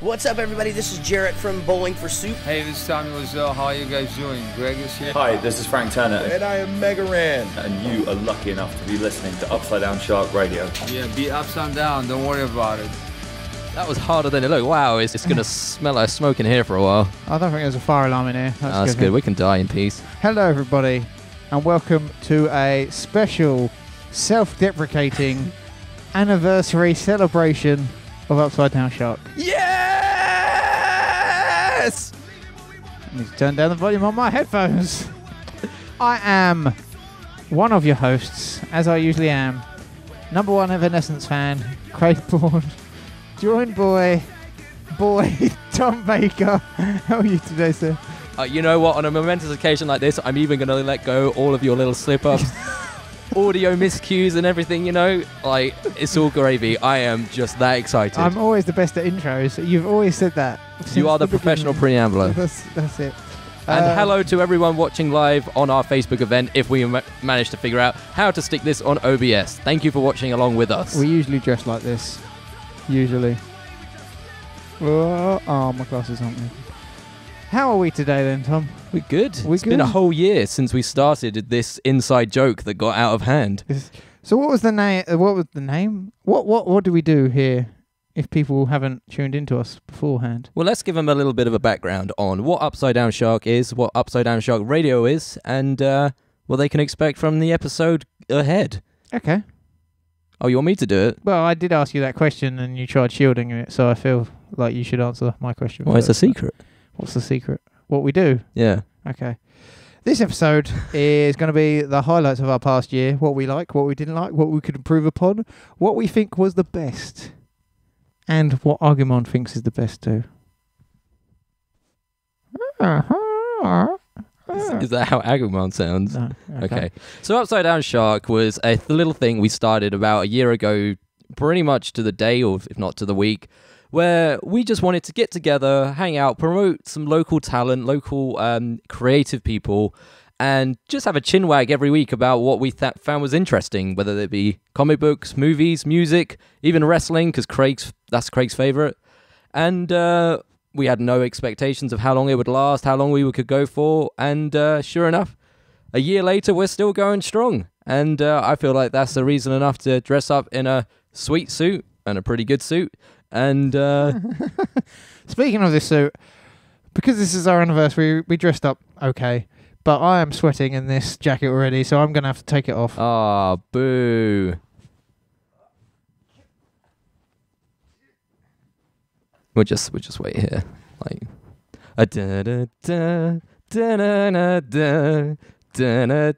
What's up, everybody? This is Jarrett from Bowling for Soup. Hey, this is Tommy Wiseau. How are you guys doing? Greg is here. Hi, this is Frank Turner. And I am Mega Ran. And you are lucky enough to be listening to Upside Down Shark Radio. Yeah, be upside down. Don't worry about it. That was harder than it looked. Wow, it's going to smell like smoke in here for a while. I don't think there's a fire alarm in here. That's good. We can die in peace. Hello, everybody, and welcome to a special self-deprecating anniversary celebration of Upside Down Shark. Yes! I need to turn down the volume on my headphones. I am one of your hosts, as I usually am. Number one Evanescence fan, Craig Bourne. Joined by Tom Baker. How are you today, sir? You know what? On a momentous occasion like this, I'm even going to let go all of your little slip-ups, audio miscues and everything, you know? Like, it's all gravy. I am just that excited. I'm always the best at intros. You've always said that. You are the professional preambler. That's it. And hello to everyone watching live on our Facebook event if we manage to figure out how to stick this on OBS. Thank you for watching along with us. We usually dress like this. Usually. Oh, my glasses aren't moving. How are we today then, Tom? We're good. It's been a whole year since we started this inside joke that got out of hand. So what was the name? What do we do here if people haven't tuned into us beforehand? Well, let's give them a little bit of a background on what Upside Down Shark is, what Upside Down Shark Radio is, and what they can expect from the episode ahead. Okay. Oh, you want me to do it? Well, I did ask you that question and you tried shielding it, so I feel like you should answer my question. Well, it's a secret. What's the secret? What we do? Yeah. Okay. This episode is going to be the highlights of our past year, what we like, what we didn't like, what we could improve upon, what we think was the best, and what Agumon thinks is the best too. Is that how Agumon sounds? No. Okay. So Upside Down Shark was a little thing we started about a year ago, pretty much to the day, or if not to the week, where we just wanted to get together, hang out, promote some local talent, local creative people, and just have a chinwag every week about what we found was interesting, whether it be comic books, movies, music, even wrestling, because that's Craig's favorite. And we had no expectations of how long it would last, how long we could go for, and sure enough, a year later, we're still going strong. And I feel like that's the reason enough to dress up in a sweet suit, and a pretty good suit. And speaking of this suit, because this is our anniversary, we dressed up okay, but I am sweating in this jacket already, so I'm going to have to take it off. Ah, boo. We'll just wait here. Like a da da da da da da da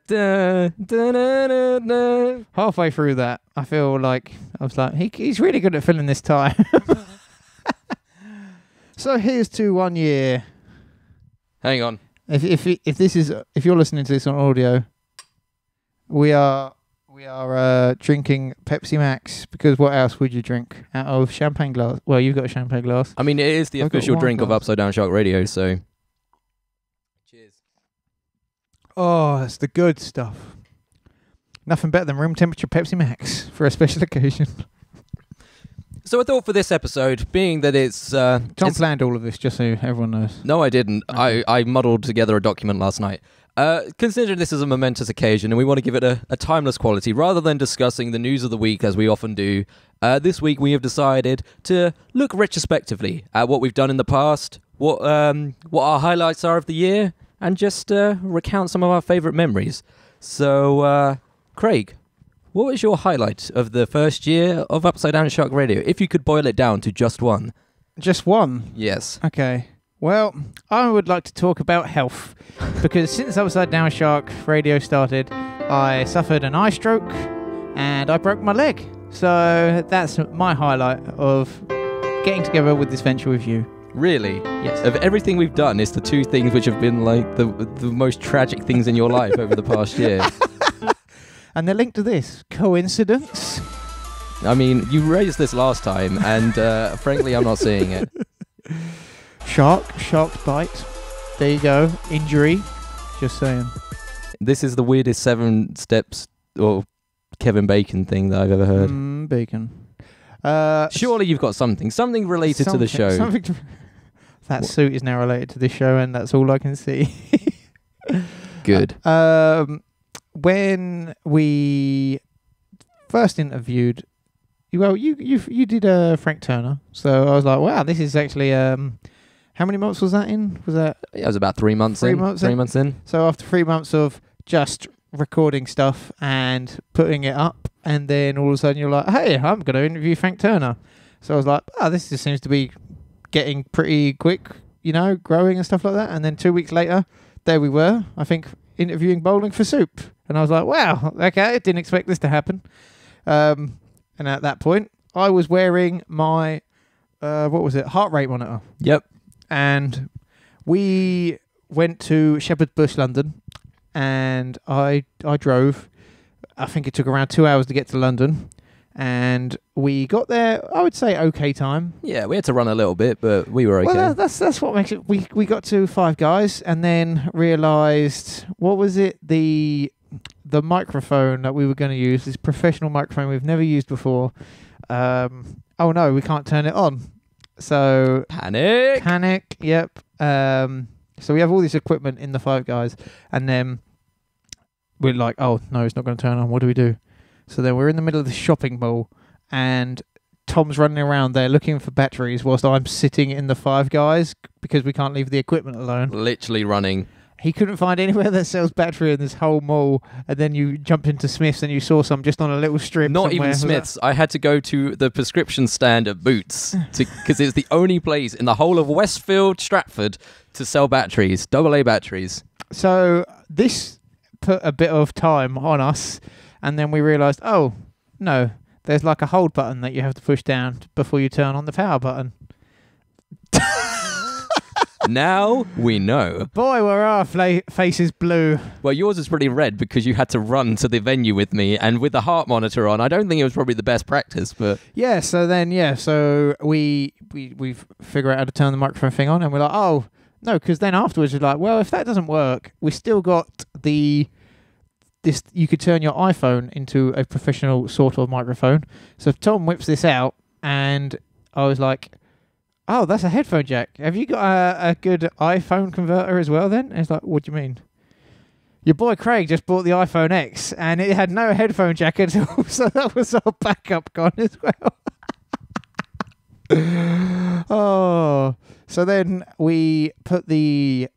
da da da. Halfway through that, I feel like I was like, he's really good at filling this time. So here's to 1 year. Hang on. If you're listening to this on audio, we are drinking Pepsi Max, because what else would you drink out of champagne glass? Well, you've got a champagne glass. I mean, it is the official drink of Upside Down Shark Radio, so cheers. Oh, that's the good stuff. Nothing better than room temperature Pepsi Max for a special occasion. So I thought for this episode, being that it's Tom planned all of this, just so everyone knows. No, I didn't. Okay. I muddled together a document last night. Considering this is a momentous occasion and we want to give it a timeless quality, rather than discussing the news of the week as we often do, this week we have decided to look retrospectively at what we've done in the past, what our highlights are of the year, and just recount some of our favourite memories. So, Craig, what was your highlight of the first year of Upside Down Shark Radio, if you could boil it down to just one? Just one? Yes. Okay. Well, I would like to talk about health, because since Upside Down Shark Radio started, I suffered an eye stroke and I broke my leg. So that's my highlight of getting together with this venture with you. Really? Yes. Of everything we've done, it's the two things which have been like the most tragic things in your life over the past year. And they're linked to this. Coincidence? I mean, you raised this last time, and frankly, I'm not seeing it. Shark bite. There you go. Injury. Just saying. This is the weirdest 7 steps or Kevin Bacon thing that I've ever heard. Bacon. Surely you've got something related to the show. That suit is now related to this show, and that's all I can see. Good. When we first interviewed, you did Frank Turner, so I was like, wow, this is actually how many months was that in? Was that? It was about 3 months in. 3 months in. So after 3 months of just recording stuff and putting it up, and then all of a sudden you're like, hey, I'm going to interview Frank Turner. So I was like, this just seems to be getting pretty quick, growing and stuff like that. And then 2 weeks later, there we were, I think, interviewing Bowling for Soup. And I was like, wow, okay, didn't expect this to happen. And at that point, I was wearing my, heart rate monitor. Yep. And we went to Shepherd's Bush, London, and I drove. I think it took around 2 hours to get to London, and we got there, I would say, okay time. Yeah, we had to run a little bit, but we were okay. Well, that's what makes it. We got to Five Guys, and then realised, what was it? The microphone that we were going to use, this professional microphone we've never used before. Oh no, we can't turn it on. So panic. Yep. So we have all this equipment in the Five Guys, and then we're like, oh no, it's not going to turn on. What do we do? So then we're in the middle of the shopping mall, and Tom's running around there looking for batteries whilst I'm sitting in the Five Guys because we can't leave the equipment alone. Literally running. He couldn't find anywhere that sells battery in this whole mall, and then you jumped into Smith's and you saw some just on a little strip. Not somewhere. even Smith's. I had to go to the prescription stand at Boots because it's the only place in the whole of Westfield, Stratford, to sell batteries, AA batteries. So this put a bit of time on us, and then we realised, oh no, there's like a hold button that you have to push down before you turn on the power button. Now we know. Boy, were our faces blue. Well, yours is pretty red because you had to run to the venue with me, and with the heart monitor on, I don't think it was probably the best practice, but... Yeah, so we figure out how to turn the microphone thing on, and we're like, oh, no, because then afterwards we're like, well, if that doesn't work, we still got this, you could turn your iPhone into a professional sort of microphone. So Tom whips this out, and I was like... oh, that's a headphone jack. Have you got a good iPhone converter as well then? And it's like, what do you mean? Your boy Craig just bought the iPhone X and it had no headphone jack at all, so that was our backup gone as well. Oh, so then we put the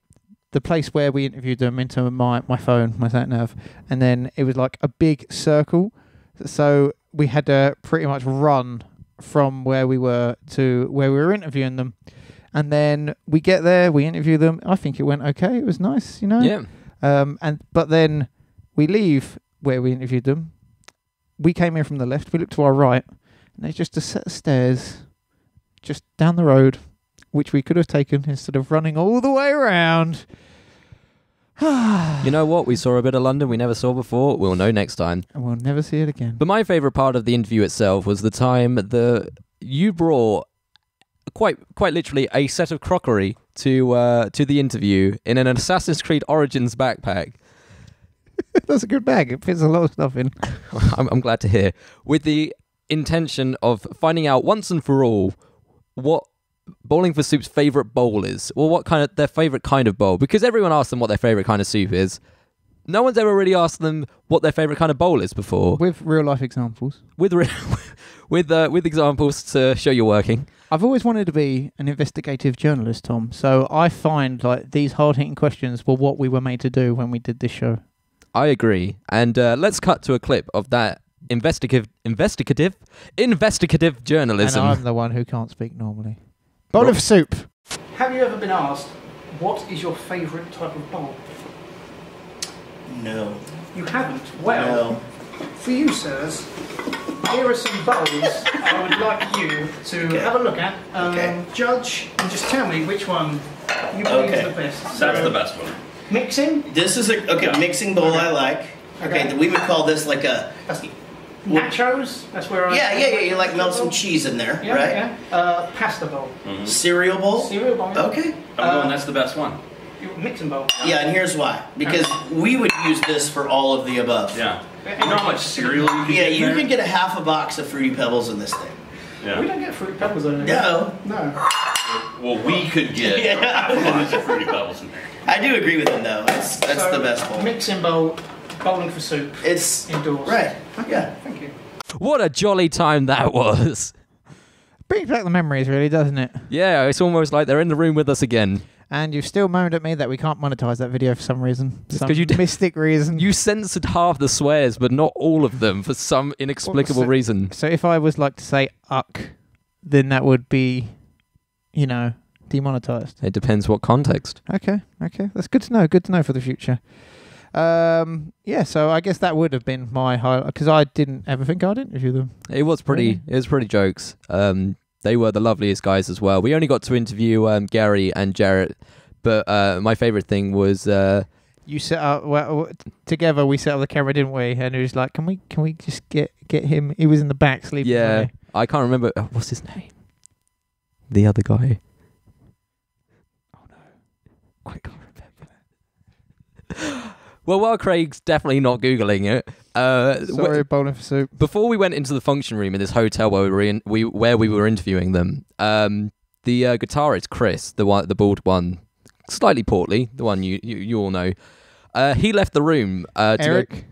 place where we interviewed them into my phone, my sat nav, and then it was like a big circle. So we had to pretty much run from where we were to where we were interviewing them, and then we get there, we interview them. I think it went okay. It was nice, Yeah. But then we leave where we interviewed them. We came in from the left. We looked to our right, and there's just a set of stairs just down the road, which we could have taken instead of running all the way around. You know what? We saw a bit of London we never saw before. We'll know next time. And we'll never see it again. But my favourite part of the interview itself was the time you brought quite literally a set of crockery to the interview in an Assassin's Creed Origins backpack. That's a good bag. It fits a lot of stuff in. I'm glad to hear. With the intention of finding out once and for all what Bowling for Soup's favourite bowl is, or what kind of their favourite kind of bowl, because everyone asks them what their favourite kind of soup is. No one's ever really asked them what their favourite kind of bowl is before. With real life examples. With examples to show you're working. I've always wanted to be an investigative journalist, Tom. So I find like these hard-hitting questions were what we were made to do when we did this show. I agree. And let's cut to a clip of that investigative journalism. And I'm the one who can't speak normally. Bowl of soup. Have you ever been asked, what is your favourite type of bowl? No. You haven't? Well, for you, sirs, here are some bowls I would like you to have a look at, judge, and just tell me which one you believe is the best. That's the best one. Mixing? This is a mixing bowl I like. Okay, we would call this like a... Nachos? That's where I... Yeah, you like melt some cheese in there, right? Yeah. Pasta bowl. Mm-hmm. Cereal bowl? Cereal bowl. Okay. I'm going, that's the best one. Mixing bowl. Yeah, and here's why. Because we would use this for all of the above. Yeah. You know how much cereal you can get in you there? can get a half a box of Fruity Pebbles in this thing. Yeah. We don't get fruit pebbles on it. No. No. Well, we could get lots of fruity pebbles in there. I do agree with him though. That's So, the best bowl. Mixing bowl, bowling for soup. It's Indoors. right. Yeah. Thank you. What a jolly time that was. Brings back the memories, really, doesn't it? Yeah, it's almost like they're in the room with us again. And you've still moaned at me that we can't monetize that video for some reason. It's Some 'cause you d- mystic reason. You censored half the swears, but not all of them for some inexplicable so- reason. So if I was like to say uck, then that would be, demonetized. It depends what context. Okay. That's good to know. Good to know for the future. So I guess that would have been my highlight, because I didn't ever think I'd interview them. It was pretty. It was pretty jokes. They were the loveliest guys as well. We only got to interview Gary and Jarrett, but my favorite thing was You set up together. We set up the camera, didn't we? And it was like, can we just get him? He was in the back sleeping. yeah. wasn't I can't remember what's his name. The other guy. Oh no, I can't remember. Well, while Craig's definitely not googling it, he? Sorry, bowling for soup. before we went into the function room in this hotel where we were interviewing them, the guitarist Chris, the bald one, slightly portly, the one you all know, he left the room. Eric.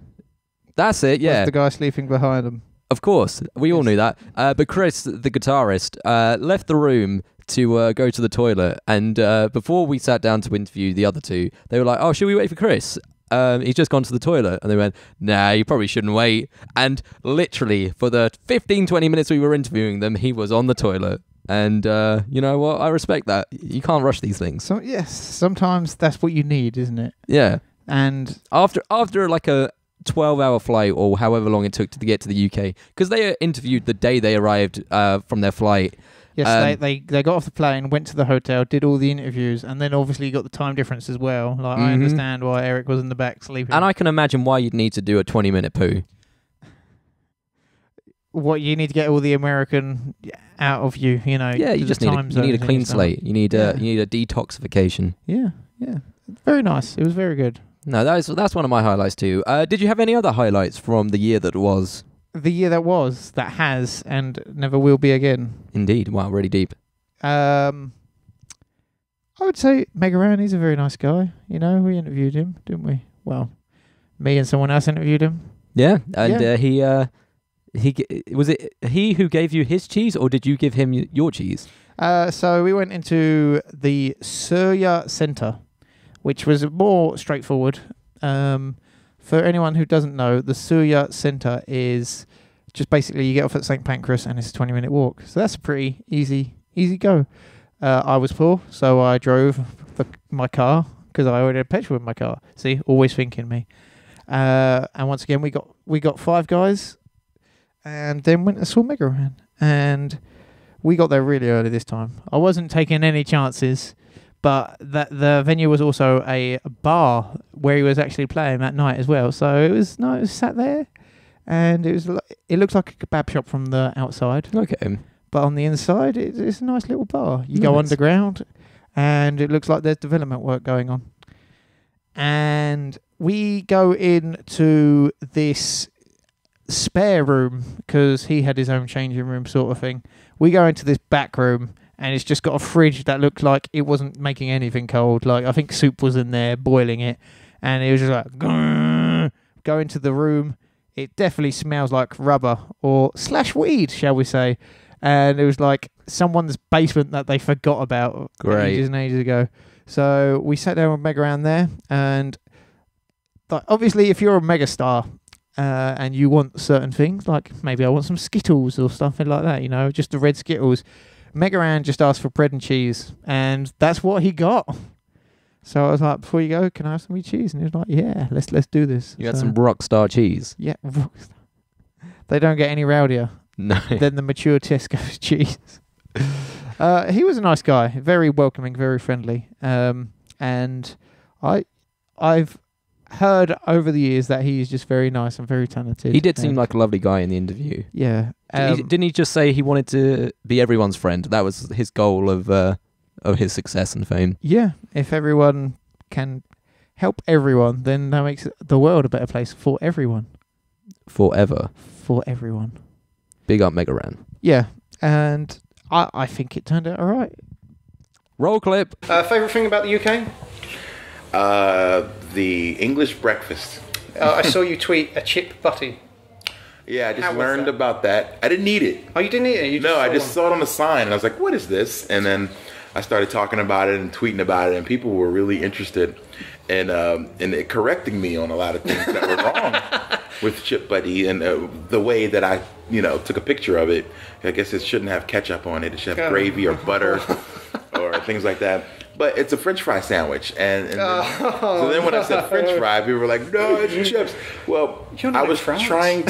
That's it. Yeah, Was the guy sleeping behind him. of course, we all knew that. But Chris, the guitarist, left the room to go to the toilet, and before we sat down to interview the other two, they were like, "Oh, should we wait for Chris? He's just gone to the toilet." And they went, "Nah, you probably shouldn't wait." And literally, for the 15-20 minutes we were interviewing them, he was on the toilet. And you know what? I respect that. You can't rush these things. So yes, sometimes that's what you need, isn't it? Yeah. And After like a 12-hour flight or however long it took to get to the UK, because they interviewed the day they arrived from their flight. yes, they got off the plane, went to the hotel, did all the interviews, and then obviously got the time difference as well. Like I understand why Eric was in the back sleeping. And I can imagine why you'd need to do a 20-minute poo. What you need to get all the American out of you, Yeah, you just need a clean slate. You need a detoxification. Yeah. Very nice. It was very good. No, that's one of my highlights too. Did you have any other highlights from the year that was? The year that has, and never will be again. Indeed. Wow, really deep. I would say Megaran, he's a very nice guy. We interviewed him, didn't we? Well, me and someone else interviewed him. Yeah, and he was it he who gave you his cheese, or did you give him your cheese? So we went into the Surya Centre, which was more straightforward. For anyone who doesn't know, the Surya Centre is just basically you get off at St Pancras and it's a 20-minute walk. So that's a pretty easy go. I was poor, so I drove my car because I already had petrol in my car. See, always thinking me. And once again, we got 5 guys, and then went and saw Megaran. And we got there really early this time. I wasn't taking any chances. But the venue was also a bar where he was actually playing that night as well. So it was sat there, and it looked like a kebab shop from the outside. Okay. But on the inside, it's a nice little bar. You go underground, and it looks like there's development work going on. And we go into this spare room because he had his own changing room sort of thing. We go into this back room. And it's just got a fridge that looked like it wasn't making anything cold. Like, I think soup was in there, boiling it. And it was just like, grrr. Go into the room. It definitely smells like rubber or / weed, shall we say. And it was like someone's basement that they forgot about ages and ages ago. So we sat down with Megaran there. And obviously, if you're a megastar and you want certain things, like maybe I want some Skittles or something like that, just the red Skittles. Megaran just asked for bread and cheese, and that's what he got. So I was like, before you go, can I have some of your cheese? And he was like, yeah, let's do this. You had some Rockstar cheese. Yeah, Rockstar. They don't get any rowdier No. than the mature Tesco's cheese. He was a nice guy, very welcoming, very friendly. And I've heard over the years that he is just very nice and very talented. He did seem like a lovely guy in the interview. Yeah. Didn't he just say he wanted to be everyone's friend? That was his goal of his success and fame. Yeah. If everyone can help everyone, then that makes the world a better place for everyone. Forever. For everyone. Big up Megaran. Yeah. and I think it turned out all right. Roll clip. Favourite thing about the UK? The English breakfast. I saw you tweet a chip butty. Yeah, I just How was learned that? about that. I didn't eat it. Oh, you didn't eat it? I just saw it on the sign, and I was like, what is this? And then I started talking about it and tweeting about it, and people were really interested in it correcting me on a lot of things that were wrong with Chip Buddy and the way that I, took a picture of it. I guess it shouldn't have ketchup on it. It should have gravy or butter or things like that. But it's a French fry sandwich, and so then when I said French fry, people were like, "No, it's chips." Well, I was trying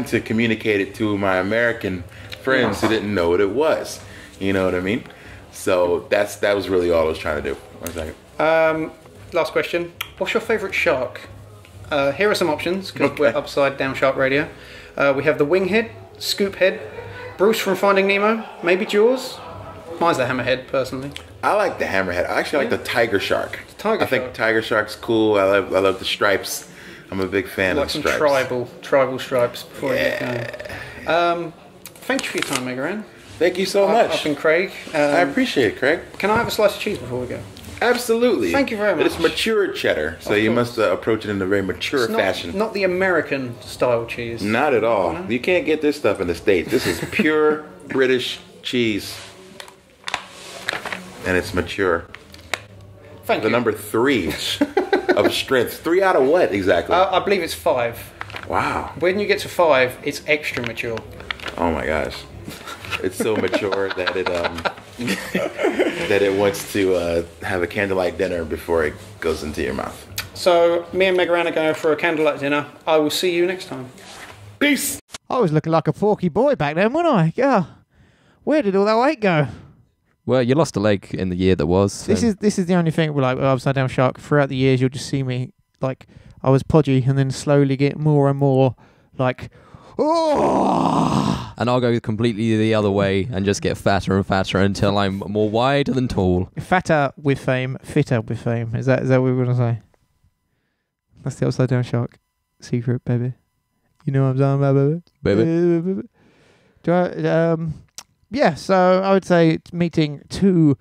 to communicate it to my American friends who didn't know what it was. You know what I mean? So that was really all I was trying to do. 1 second. Last question. What's your favourite shark? Here are some options, because we're Upside Down Shark Radio. We have the winghead, scoophead, Bruce from Finding Nemo, maybe Jaws. Mine's the hammerhead, personally. I like the hammerhead. I actually like the tiger shark. I think tiger shark's cool. I love the stripes. I'm a big fan of the stripes. Like some tribal stripes before you get going. Thank you for your time, Megaran. Thank you so much. I've been Craig. I appreciate it, Craig. Can I have a slice of cheese before we go? Absolutely. Thank you very much. It's mature cheddar, so you must approach it in a very mature fashion. Not the American style cheese. Not at all. No? You can't get this stuff in the States. This is pure British cheese. And it's mature. Thank you. The number 3 of strength. 3 out of what exactly? I believe it's 5. Wow. When you get to 5, it's extra mature. Oh my gosh. It's so mature that it that it wants to have a candlelight dinner before it goes into your mouth. So me and Megaran are going for a candlelight dinner. I will see you next time. Peace. I was looking like a porky boy back then, wasn't I? Yeah. Where did all that weight go? Well, you lost a leg in the year that was. So. This is the only thing. We're like Upside Down Shark. Throughout the years, you'll just see me like I was podgy, and then slowly get more and more like, oh. And I'll go completely the other way and just get fatter and fatter until I'm more wide than tall. Fatter with fame, fitter with fame. Is that what we're gonna say? That's the Upside Down Shark secret, baby. You know what I'm talking about, baby. Do I? Yeah, so I would say meeting 2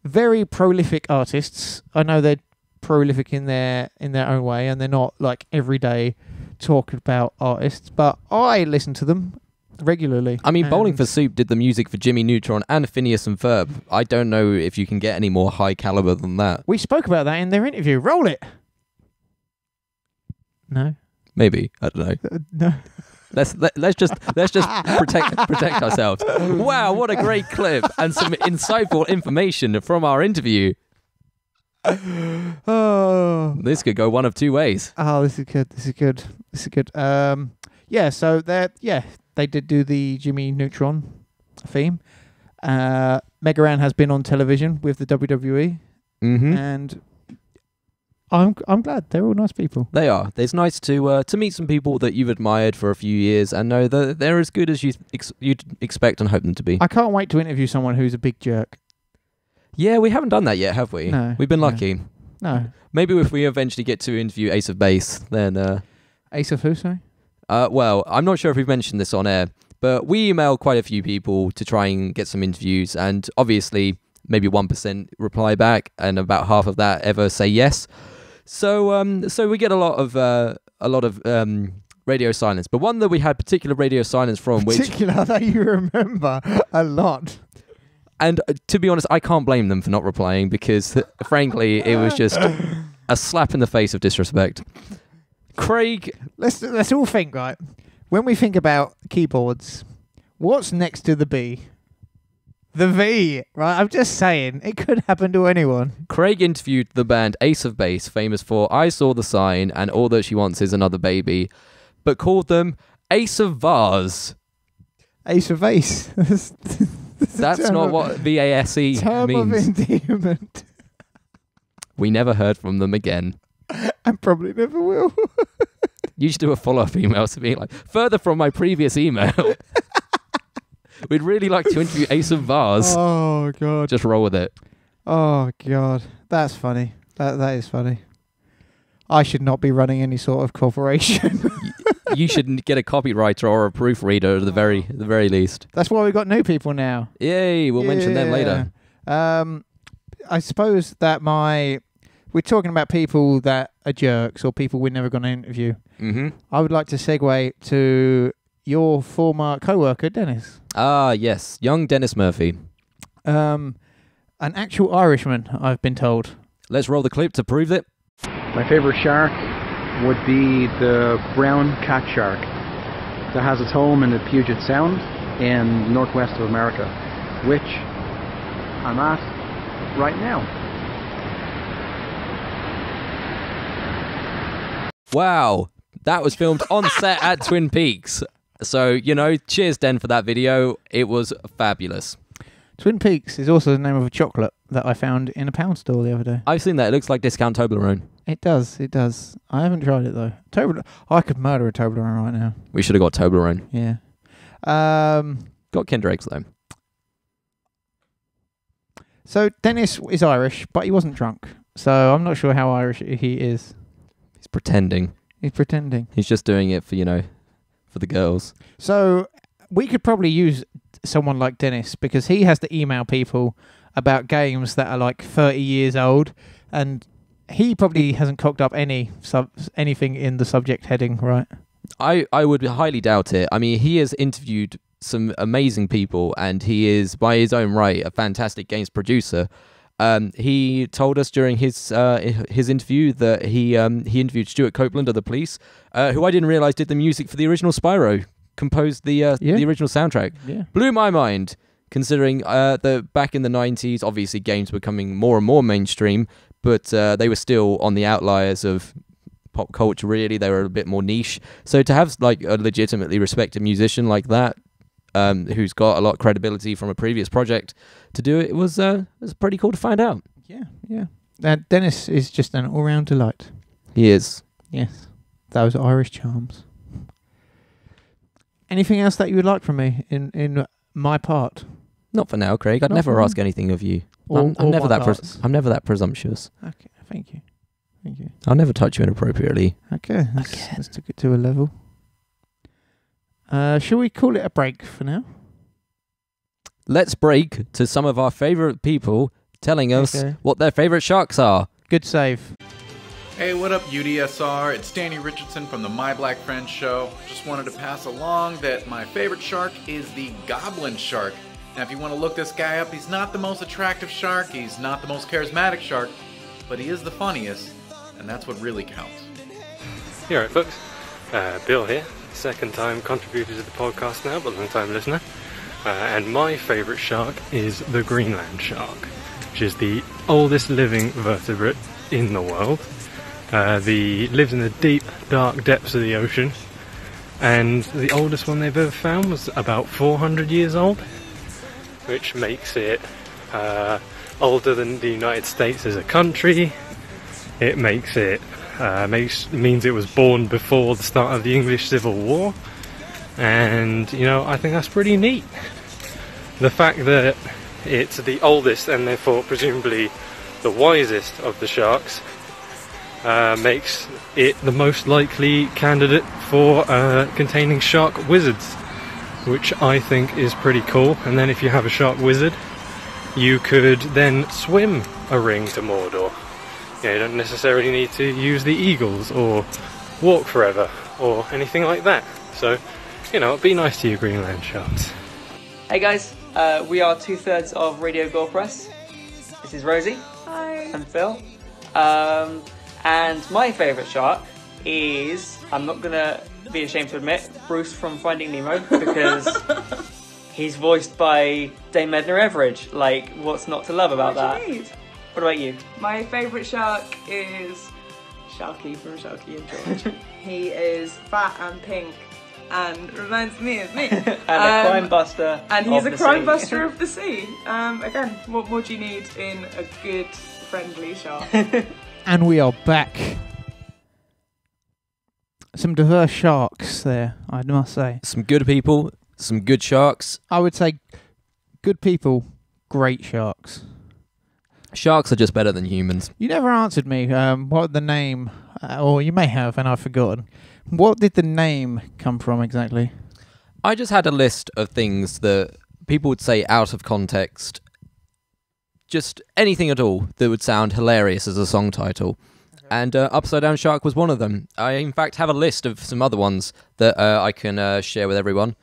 very prolific artists. I know they're prolific in their own way, and they're not like every day talking about artists, but I listen to them regularly. I mean, Bowling for Soup did the music for Jimmy Neutron and Phineas and Ferb. I don't know if you can get any more high caliber than that. We spoke about that in their interview. Roll it. No. Maybe, I don't know. No. Let's just protect ourselves. Wow, what a great clip and some insightful information from our interview. Oh, this could go one of 2 ways. Oh, this is good. Yeah, so they did do the Jimmy Neutron theme. Megaran has been on television with the WWE, and I'm glad they're all nice people. They are. It's nice to meet some people that you've admired for a few years and know that they're as good as you'd expect and hope them to be. I can't wait to interview someone who's a big jerk. Yeah, we haven't done that yet, have we? No. We've been lucky. No. Maybe if we eventually get to interview Ace of Base, then... Ace of who, sorry? Well, I'm not sure if we've mentioned this on air, but we emailed quite a few people to try and get some interviews, and obviously maybe 1% reply back, and about half of that ever say yes. So we get a lot of radio silence, but one that we had particular radio silence from, particular that you remember a lot. And to be honest, I can't blame them for not replying because, frankly, it was just a slap in the face of disrespect. Craig, let's all think, right? When we think about keyboards, what's next to the B? The V, right? I'm just saying, it could happen to anyone. Craig interviewed the band Ace of Base, famous for I Saw the Sign and All That She Wants Is Another Baby, but called them Ace of Vase. Ace of Ace. That's not what VASE means. Term of endearment. We never heard from them again. And probably never will. You should do a follow-up email to be like, further from my previous email. We'd really like to interview Ace of Vase. Oh, God. Just roll with it. Oh, God. That's funny. That is funny. I should not be running any sort of corporation. you should get a copywriter or a proofreader at the very least. That's why we've got new people now. Yay! We'll mention them later. I suppose that we're talking about people that are jerks or people we're never going to interview. Mm-hmm. I would like to segue to your former co-worker, Dennis. Ah, yes. Young Dennis Murphy. An actual Irishman, I've been told. Let's roll the clip to prove it. My favorite shark would be the brown cat shark that has its home in the Puget Sound in northwest of America, which I'm at right now. Wow, that was filmed on set at Twin Peaks. So, cheers, Den, for that video. It was fabulous. Twin Peaks is also the name of a chocolate that I found in a pound store the other day. I've seen that. It looks like discount Toblerone. It does. I haven't tried it, though. I could murder a Toblerone right now. We should have got Toblerone. Yeah. Got Kinder Eggs, though. So, Dennis is Irish, but he wasn't drunk. So, I'm not sure how Irish he is. He's pretending. He's just doing it for, for the girls. So, we could probably use someone like Dennis because he has to email people about games that are like 30 years old, and he probably hasn't cocked up anything in the subject heading, right? I would highly doubt it. I mean, he has interviewed some amazing people, and he is, by his own right, a fantastic games producer. He told us during his interview that he interviewed Stuart Copeland of The Police, who I didn't realise did the music for the original Spyro, composed the original soundtrack. Yeah. Blew my mind, considering that back in the 90s, obviously games were becoming more and more mainstream, but they were still on the outliers of pop culture, really. They were a bit more niche. So to have like a legitimately respected musician like that, who's got a lot of credibility from a previous project, to do it was pretty cool to find out. Yeah. Dennis is just an all-round delight. He is. Yes. Those Irish charms. Anything else that you would like from me in my part? Not for now, Craig. I'd never ask anything of you. I'm never that presumptuous. Okay, thank you. I'll never touch you inappropriately. Okay, let's take it to a level. Shall we call it a break for now? Let's break to some of our favourite people telling us what their favourite sharks are. Good save. Hey, what up, UDSR? It's Danny Richardson from the My Black Friends show. Just wanted to pass along that my favorite shark is the goblin shark. Now, if you want to look this guy up, he's not the most attractive shark, he's not the most charismatic shark, but he is the funniest, and that's what really counts. You alright, folks? Bill here. Second time contributor to the podcast now, but long time listener. And my favourite shark is the Greenland shark, which is the oldest living vertebrate in the world. Lives in the deep, dark depths of the ocean, and the oldest one they've ever found was about 400 years old, which makes it older than the United States as a country. It makes it means it was born before the start of the English Civil War, and I think that's pretty neat. The fact that it's the oldest and therefore presumably the wisest of the sharks makes it the most likely candidate for containing shark wizards, which I think is pretty cool. And then if you have a shark wizard, you could then swim a ring to Mordor. You don't necessarily need to use the eagles or walk forever or anything like that. So, be nice to your Greenland sharks. Hey guys, we are 2/3 of Radio Gore Press. This is Rosie. Hi. And Phil. And my favourite shark is, I'm not going to be ashamed to admit, Bruce from Finding Nemo, because he's voiced by Dame Edna Everage. Like, what's not to love about that? What about you? My favourite shark is Sharky from Sharky and George. He is fat and pink and reminds me of me. And a crime buster. And he's a crime sea. buster of the sea. Again, what more do you need in a good, friendly shark? And we are back. Some diverse sharks there, I must say. Some good people, some good sharks. I would say good people, great sharks. Sharks are just better than humans. You never answered me what the name, or you may have, and I've forgotten. What did the name come from exactly? I just had a list of things that people would say out of context. Just anything at all that would sound hilarious as a song title. Okay. And Upside Down Shark was one of them. I, in fact, have a list of some other ones that I can share with everyone.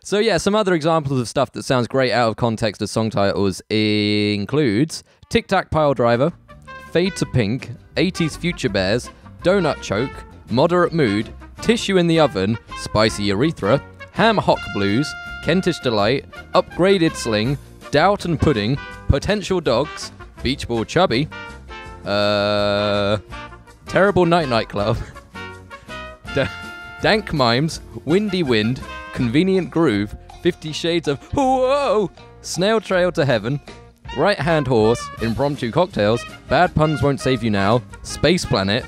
So yeah, some other examples of stuff that sounds great out of context as song titles includes Tic Tac Pile Driver, Fade to Pink, 80s Future Bears, Donut Choke, Moderate Mood, Tissue in the Oven, Spicy Urethra, Ham Hock Blues, Kentish Delight, Upgraded Sling, Doubt and Pudding, Potential Dogs, Beach Ball Chubby, Terrible Night Club, Dank Mimes, Windy Wind, Convenient Groove, 50 Shades of Whoa, Snail Trail to Heaven, Right Hand Horse, Impromptu Cocktails, Bad Puns Won't Save You Now, Space Planet,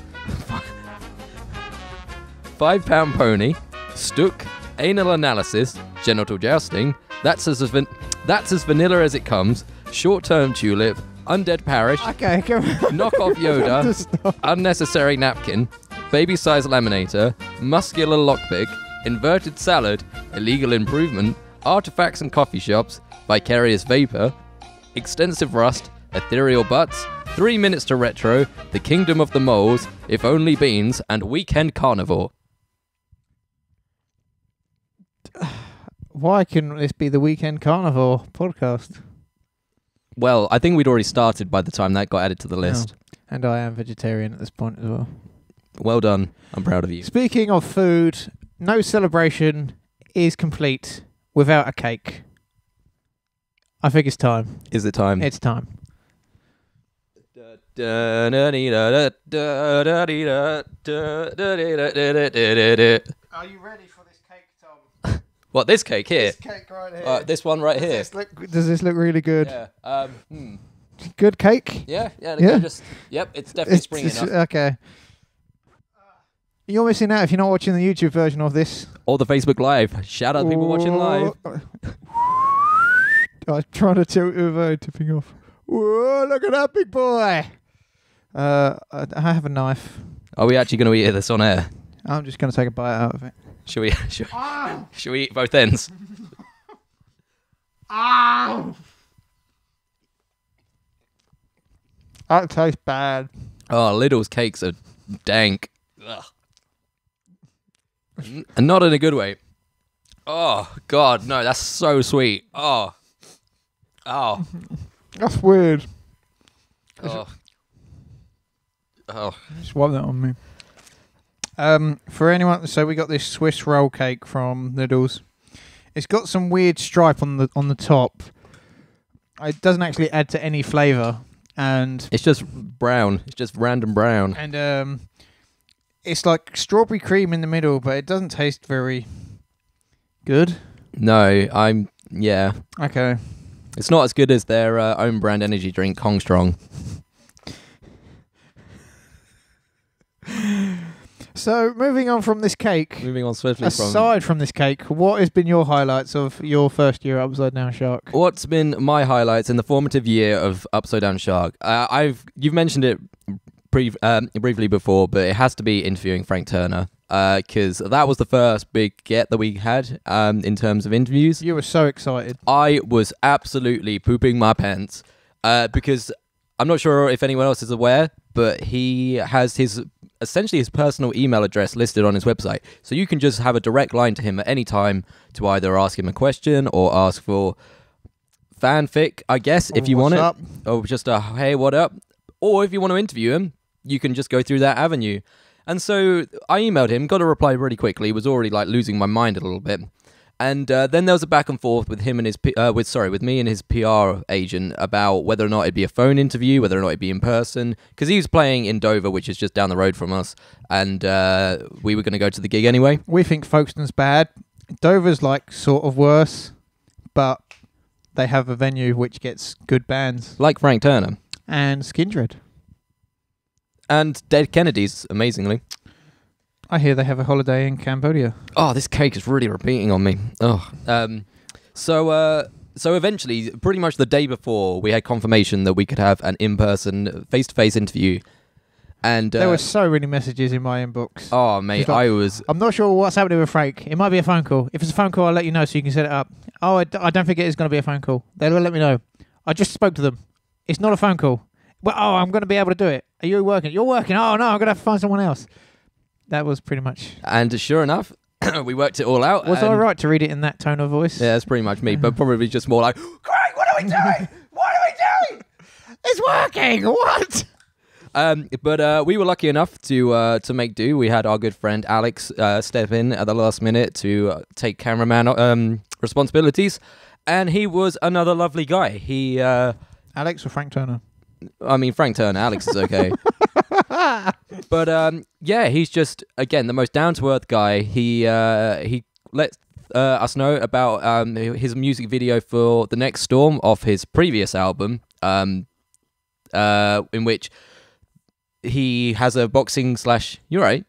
5 Pound Pony, Stook, Anal Analysis, Genital Jousting, That's as Vanilla as It Comes, Short Term Tulip, Undead Parish, okay, Knock Off Yoda, Unnecessary Napkin, Baby Size Laminator, Muscular Lockpick, Inverted Salad, Illegal Improvement, Artifacts and Coffee Shops, Vicarious Vapor, Extensive Rust, Ethereal Butts, 3 Minutes to Retro, The Kingdom of the Moles, If Only Beans, and Weekend Carnivore. Why couldn't this be the Weekend Carnivore podcast? Well, I think we'd already started by the time that got added to the list. Oh, and I am vegetarian at this point as well. Well done. I'm proud of you. Speaking of food, no celebration is complete without a cake. I think it's time. Is it time? It's time. Are you ready for this cake, Tom? What, this cake here? This cake right here. This one right here. Does this look really good? Yeah. Good cake? Yeah. Yeah. Yep, it's definitely springy enough. Okay. You're missing out if you're not watching the YouTube version of this. Or the Facebook Live. Shout out to people watching live. I was trying to tilt it without tipping off. Whoa, look at that big boy. I have a knife. Are we actually going to eat this on air? I'm just going to take a bite out of it. Should we eat both ends? Ow! That tastes bad. Oh, Lidl's cakes are dank. Ugh. And not in a good way. Oh, God, no, that's so sweet. Oh. That's weird. Oh. Just wipe that on me. For anyone, so we got this Swiss roll cake from Lidl's. It's got some weird stripe on the top. It doesn't actually add to any flavour, and it's just brown. It's just random brown. And it's like strawberry cream in the middle, but it doesn't taste very good. No, yeah. Okay. It's not as good as their own brand energy drink, Kong Strong. So, moving on from this cake. Moving on swiftly Aside from this cake, what has been your highlights of your first year Upside Down Shark? What's been my highlights in the formative year of Upside Down Shark? You've mentioned it briefly before, but it has to be interviewing Frank Turner. Because that was the first big get that we had in terms of interviews. You were so excited. I was absolutely pooping my pants because I'm not sure if anyone else is aware, but he has essentially his personal email address listed on his website. So you can just have a direct line to him at any time to either ask him a question or ask for fanfic, I guess, if you want it. Or just a, hey, what up? Or if you want to interview him, you can just go through that avenue. And so I emailed him, got a reply really quickly, was already like losing my mind a little bit. And then there was a back and forth with him and with me and his PR agent about whether or not it'd be a phone interview, whether or not it'd be in person, because he was playing in Dover, which is just down the road from us, and we were going to go to the gig anyway. We think Folkestone's bad. Dover's like sort of worse, but they have a venue which gets good bands. Like Frank Turner. And Skindred. And Dead Kennedys, amazingly. I hear they have a holiday in Cambodia. Oh, this cake is really repeating on me. Oh, so So eventually, pretty much the day before, we had confirmation that we could have an in-person, face-to-face interview. And there were so many messages in my inbox. Oh, mate, I'm not sure what's happening with Frank. It might be a phone call. If it's a phone call, I'll let you know so you can set it up. Oh, I don't think it is going to be a phone call. They'll let me know. I just spoke to them. It's not a phone call. Well, I'm going to be able to do it. Are you working? You're working. Oh, no, I'm going to have to find someone else. That was pretty much... And sure enough, we worked it all out. Was I right to read it in that tone of voice? Yeah, that's pretty much me, but probably just more like, Craig, what are we doing? What are we doing? It's working. What? But we were lucky enough to make do. We had our good friend Alex step in at the last minute to take cameraman responsibilities, and he was another lovely guy. He Alex or Frank Turner? I mean, Frank Turner. Alex is okay. But yeah, he's just again the most down to earth guy. He let us know about his music video for The Next Storm off his previous album, in which he has a boxing / You're right.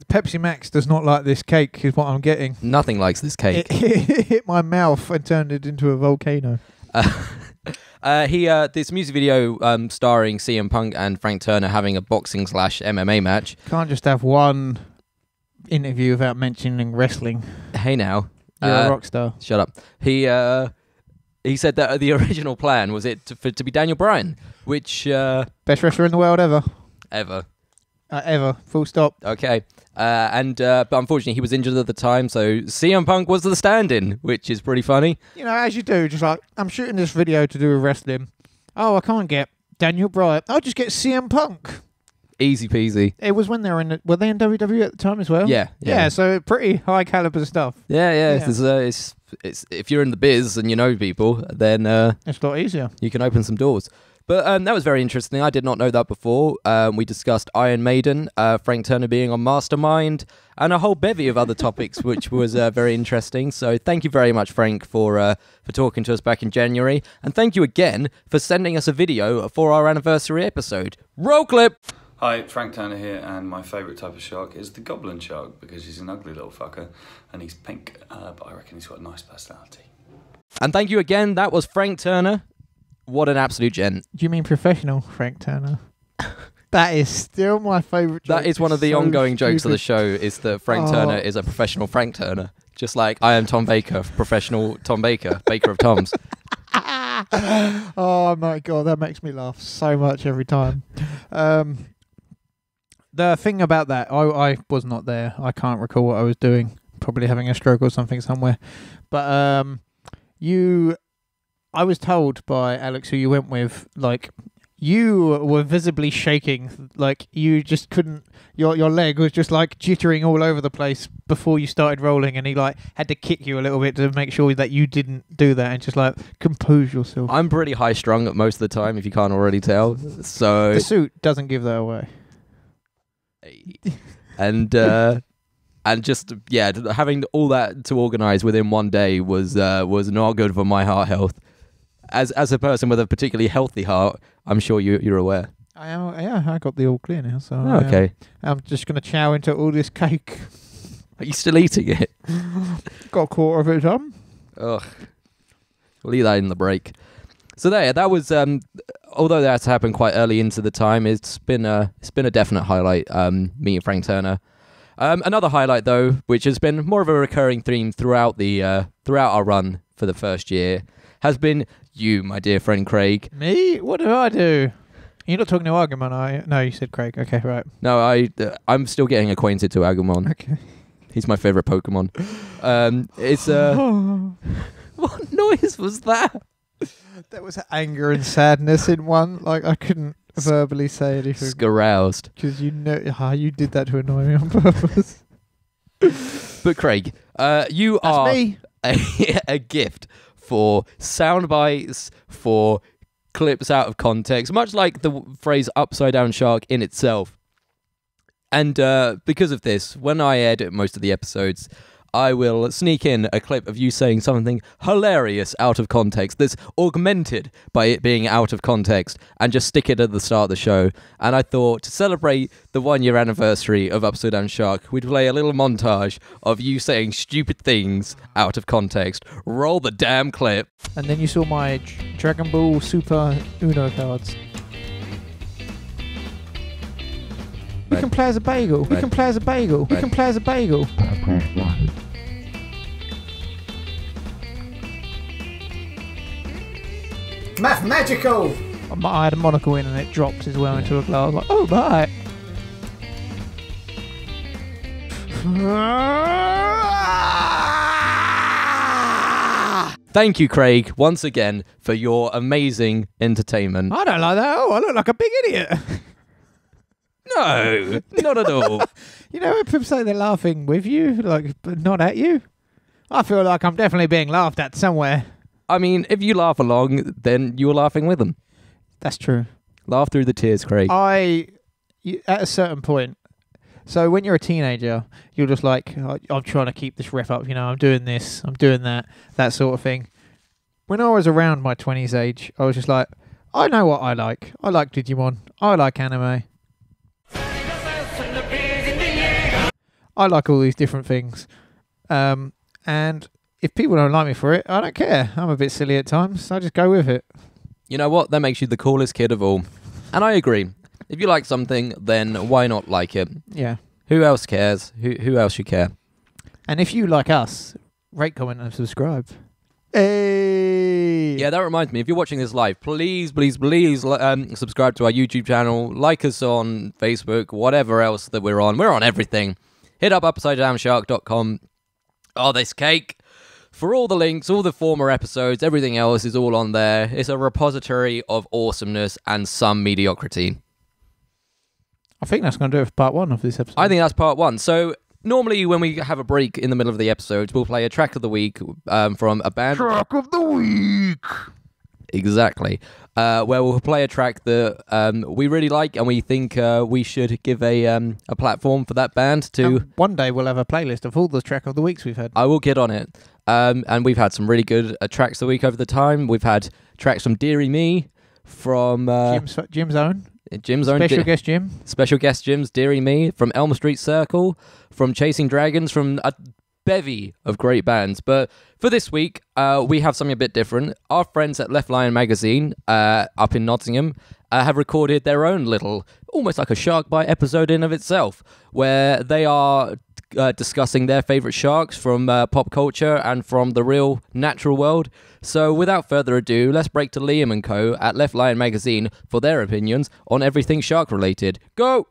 Pepsi Max does not like this cake, is what I'm getting. Nothing likes this cake. It hit my mouth and turned it into a volcano. This music video starring CM Punk and Frank Turner having a boxing / MMA match. Can't just have one interview without mentioning wrestling. Hey now. You're a rock star. Shut up. He said that the original plan was to be Daniel Bryan, which... best wrestler in the world ever. Ever. Ever. Full stop. Okay. But unfortunately, he was injured at the time, so CM Punk was the stand-in, which is pretty funny. You know, as you do, just like, I'm shooting this video to do with wrestling. Oh, I can't get Daniel Bryan. I'll just get CM Punk. Easy peasy. It was when they were in... Were they in WWE at the time as well? Yeah. So pretty high caliber stuff. Yeah. It's if you're in the biz and you know people, then... it's a lot easier. You can open some doors. But that was very interesting. I did not know that before. We discussed Iron Maiden, Frank Turner being on Mastermind, and a whole bevy of other topics, which was very interesting. So thank you very much, Frank, for talking to us back in January. And thank you again for sending us a video for our anniversary episode. Roll clip! Hi, Frank Turner here, and my favourite type of shark is the goblin shark, because he's an ugly little fucker, and he's pink, but I reckon he's got a nice personality. And thank you again. That was Frank Turner. What an absolute gent. Do you mean professional Frank Turner? That is still my favourite joke. That is one of the ongoing jokes of the show, is that Frank Turner is a professional Frank Turner. Just like I am Tom Baker, professional Tom Baker, Baker of Toms. Oh my God, that makes me laugh so much every time. The thing about that, I was not there. I can't recall what I was doing. Probably having a stroke or something somewhere. But I was told by Alex, who you went with, like, you were visibly shaking. Like, you just couldn't... Your leg was just, like, jittering all over the place before you started rolling, and he, like, had to kick you a little bit to make sure that you didn't do that and just, like, compose yourself. I'm pretty high-strung most of the time, if you can't already tell. So the suit doesn't give that away. And just, yeah, having all that to organise within one day was not good for my heart health. As a person with a particularly healthy heart, I'm sure you're aware. I am. Yeah, I got the all clear now. So okay. I'm just going to chow into all this cake. Are you still eating it? Got a quarter of it done. Ugh. We'll leave that in the break. So that was although that's happened quite early into the time, it's been a definite highlight. Meeting Frank Turner. Another highlight though, which has been more of a recurring theme throughout our run for the first year, has been you, my dear friend Craig. Me? What did I do? You're not talking to Agumon, are you? No, you said Craig. Okay, right. No, I'm still getting acquainted to Agumon. Okay. He's my favourite Pokemon. It's what noise was that? That was anger and sadness in one. Like, I couldn't verbally say anything. Scaroused. Because you you did that to annoy me on purpose. But Craig, you are me. A gift for sound bites, for clips out of context, much like the phrase upside down shark in itself. And because of this, when I edit most of the episodes, I will sneak in a clip of you saying something hilarious out of context that's augmented by it being out of context, and just stick it at the start of the show. And I thought, to celebrate the 1-year anniversary of Upside Down Shark, we'd play a little montage of you saying stupid things out of context. Roll the damn clip. And then you saw my Dragon Ball Super Uno cards. We can play as a bagel. We can play as a bagel. We can play as a bagel. Math magical! I had a monocle in and it dropped as well into a glass. Like, oh my! Thank you, Craig, once again for your amazing entertainment. I don't like that. Oh, I look like a big idiot. No, not at all. You know when people say they're laughing with you, like, but not at you? I feel like I'm definitely being laughed at somewhere. I mean, if you laugh along, then you're laughing with them. That's true. Laugh through the tears, Craig. At a certain point, so when you're a teenager, you're just like, I'm trying to keep this rep up, I'm doing this, I'm doing that sort of thing. When I was around my 20s age, I was just like, I know what I like. I like Digimon. I like anime. I like all these different things. And if people don't like me for it, I don't care. I'm a bit silly at times. I just go with it. You know what? That makes you the coolest kid of all. And I agree. If you like something, then why not like it? Yeah. Who else cares? Who else should care? And if you like us, rate, comment, and subscribe. Hey! Yeah, that reminds me. If you're watching this live, please subscribe to our YouTube channel. Like us on Facebook, whatever else that we're on. We're on everything. Hit up upsidedownshark.com. Oh, this cake. For all the links, all the former episodes, everything else is all on there. It's a repository of awesomeness and some mediocrity. I think that's going to do it for part 1 of this episode. I think that's part 1. So, normally when we have a break in the middle of the episodes, we'll play a track of the week from a band. Track of the week! Exactly. Where we'll play a track that we really like and we think we should give a platform for that band to... And one day we'll have a playlist of all the track of the weeks we've had. I will get on it. And we've had some really good tracks of the week over the time. We've had tracks from Deary Me, from... Jim's Own. Jim's Own. Special guest Jim. Special guest Jim's Deary Me, from Elm Street Circle, from Chasing Dragons, from a bevy of great bands. But for this week, we have something a bit different. Our friends at Left Lion Magazine up in Nottingham have recorded their own little, almost like a Shark Bite episode in of itself, where they are discussing their favourite sharks from pop culture and from the real natural world. So without further ado, let's break to Liam and Co. at Left Lion Magazine for their opinions on everything shark related. Go!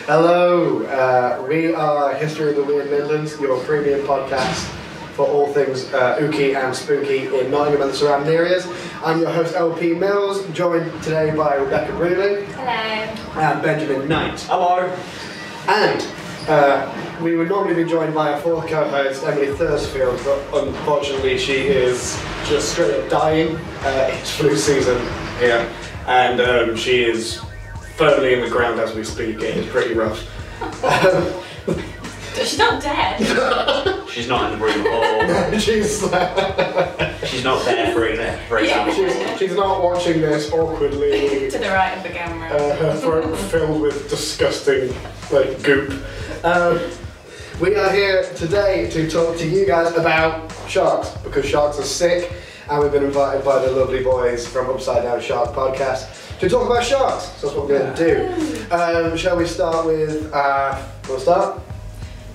Hello, we are History of the Weird Midlands, your premium podcast for all things ooky and spooky in Nottingham and the surrounding areas. I'm your host LP Mills, joined today by Rebecca Brewley. Hello. And Benjamin Knight. Hello. And we would normally be joined by our fourth co-host, Emily Thursfield, but unfortunately she is just straight up dying. It's flu season here, and she is firmly in the ground as we speak. It is pretty rough. She's not dead. She's not in the room at all. She's not there for example. She's not watching this awkwardly. To the right of the camera. Her throat filled with disgusting goop. We are here today to talk to you guys about sharks, because sharks are sick, and we've been invited by the lovely boys from Upside Down Shark podcast to talk about sharks. So that's what we're going to do. Shall we start with, want to start?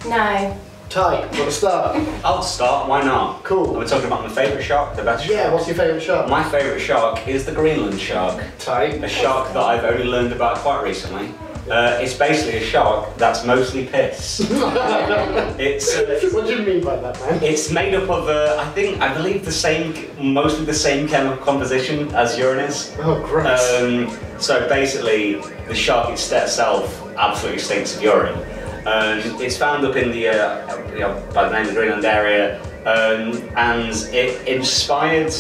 No. Ty, want to start? I'll start, why not? Cool. Are we talking about my favourite shark, the best shark? Yeah, what's your favourite shark? My favourite shark is the Greenland shark. Ty? A shark that I've only learned about quite recently. It's basically a shark that's mostly piss. What do you mean by that, man? It's made up of, I believe mostly the same chemical composition as urine is. Oh, gross. So basically, the shark itself absolutely stinks of urine. It's found up in the, by the name of the Greenland area, and it inspired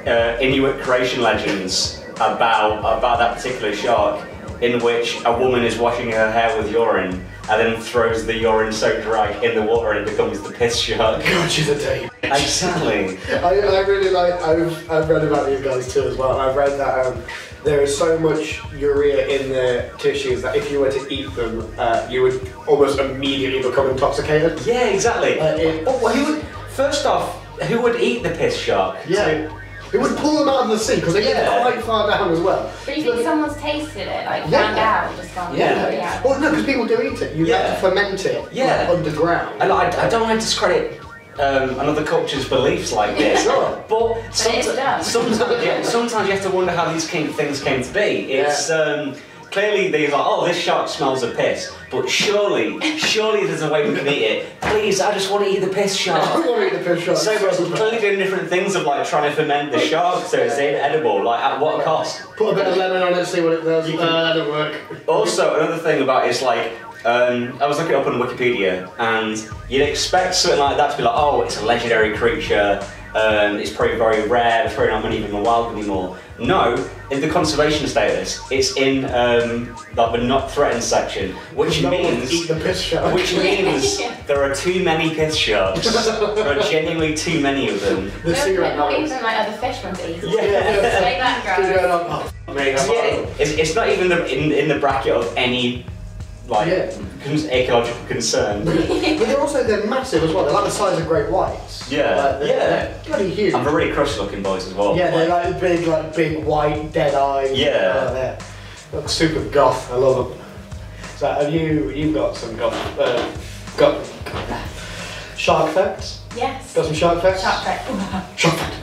Inuit creation legends about that particular shark. in which a woman is washing her hair with urine and then throws the urine-soaked rag in the water and it becomes the piss shark. God, she's a date. Exactly. I really like. I've read about these guys too as well. I've read that there is so much urea in their tissues that if you were to eat them, you would almost immediately become intoxicated. Yeah, exactly. First off, who would eat the piss shark? Yeah. It would pull them out of the sea because they get quite far down as well. But you think someone's tasted it, like found out, and just gone, Yeah. Well, no, because people do eat it. You have to ferment it like, underground. And I don't want to discredit another culture's beliefs like this, but sometimes you have to wonder how these things came to be. It's clearly they're like, oh, this shark smells of piss, but surely there's a way we can eat it. Please, I just want to eat the piss shark. I want to eat the piss shark. So we're clearly doing different things of like trying to ferment the shark so it's edible. Like at what cost? Put a bit of lemon on it, see what it does. That didn't work. Also, another thing about it's like. I was looking up on Wikipedia, and you'd expect something like that to be like, oh, it's a legendary creature, it's probably very rare, there's probably not many of them in the wild anymore. No, in the conservation status, it's in like the not threatened section, which means eat the piss shark. Which means there are too many piss sharks. There are genuinely too many of them. The sea rat not even like other fish ones eat. Yeah. Make that It's not even in the bracket of any. Like ecological concern. But they're massive as well. They're like the size of great whites. Yeah, they're bloody huge. And they're really crushed looking boys as well. Yeah, they're like big white dead eyes. Yeah, they look super goth. I love them. So have you've got some got shark facts? Yes. Got some shark facts? Shark fact. Shark fact.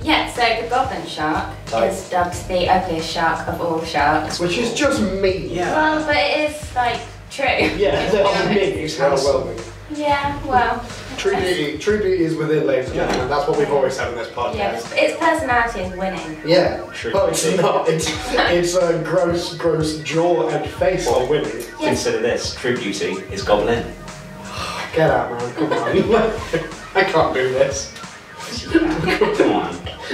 Yeah, so the goblin shark is dubbed the ugliest shark of all sharks. Which is just mean. Yeah. Well, but it is, like, true. Yeah, they're mean. It's how well mean. Yeah, well. True beauty is within, ladies and gentlemen. That's what we've always said in this podcast. Yeah, its personality is winning. Yeah, but it's not. It's a gross jaw and face are winning. Yes. Consider this, true beauty is goblin. Get out, man, come on. I can't do this. Come on.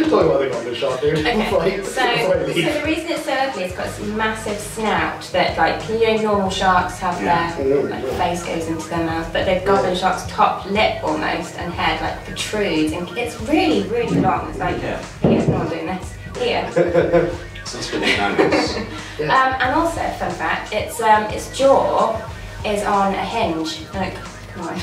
Talk about the goblin shark, dude. Okay, so the reason it's so ugly is it's got this massive snout that, like, you know, normal sharks have their face goes into their mouth, but the goblin shark's top lip almost and head like protrudes, and it's really, really long. It's like, here's no one doing this. Here. And also, fun fact, its jaw is on a hinge. Like, come on,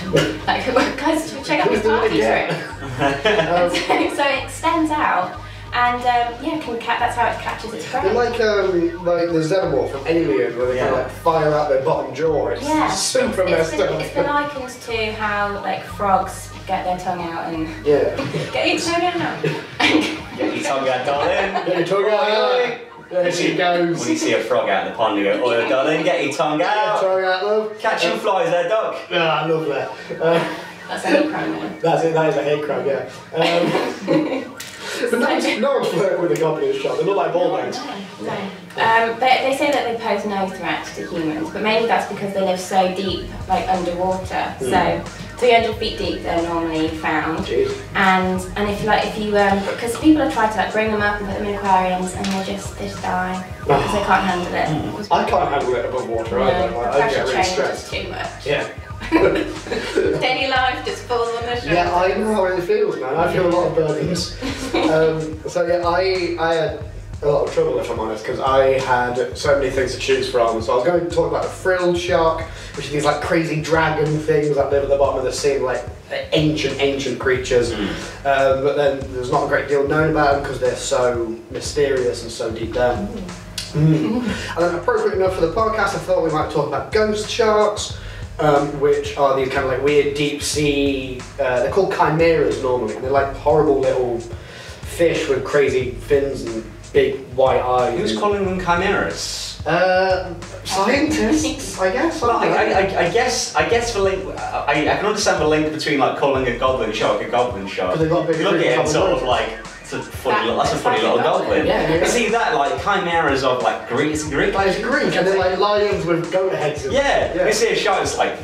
like, guys, check out this party trick. So it extends out, and that's how it catches its prey. They're like the xenomorph from Alien, where they can like fire out their bottom jaw. It's super messed up. It's been likened to how like frogs get their tongue out and get your tongue out. Get your tongue out, darling. Get your tongue out. There she goes. When you see a frog out in the pond, you go, "Oh, darling, get your tongue out." Tongue out, love. Catching flies there, duck. I love that. That's a hate crime, though. That is a hate crime, yeah. But no one's flirting with a goblin shark. They look like ball bags. No. They say that they pose no threat to humans, but maybe that's because they live so deep, like underwater. So 300 feet deep, they're normally found. And if you because people have tried to like bring them up and put them in aquariums, and they just die because they can't handle it. I can't handle it above water either. I get really stressed. Too much. Yeah. Daily life just falls on their shoulders. Yeah, I know how it feels, man. I feel a lot of burdens. I had a lot of trouble, if I'm honest, because I had so many things to choose from. So I was going to talk about the frilled shark, which are these like crazy dragon things that live at the bottom of the sea, like ancient creatures. But then there's not a great deal known about them because they're so mysterious and so deep down. And then appropriate enough for the podcast, I thought we might talk about ghost sharks. Which are these kind of like weird deep sea, they're called chimeras normally, and they're like horrible little fish with crazy fins and big white eyes. Who's calling them chimeras? Scientists, I guess. Well, I guess the link, I can understand the link between like calling a goblin shark a goblin shark. They've got big look at it sort of like, that's a funny little goblin. Yeah. See that like chimeras of like Greek, it's Greek? Like it's Greek, and they're like lions with goat heads. You see a shark, it's like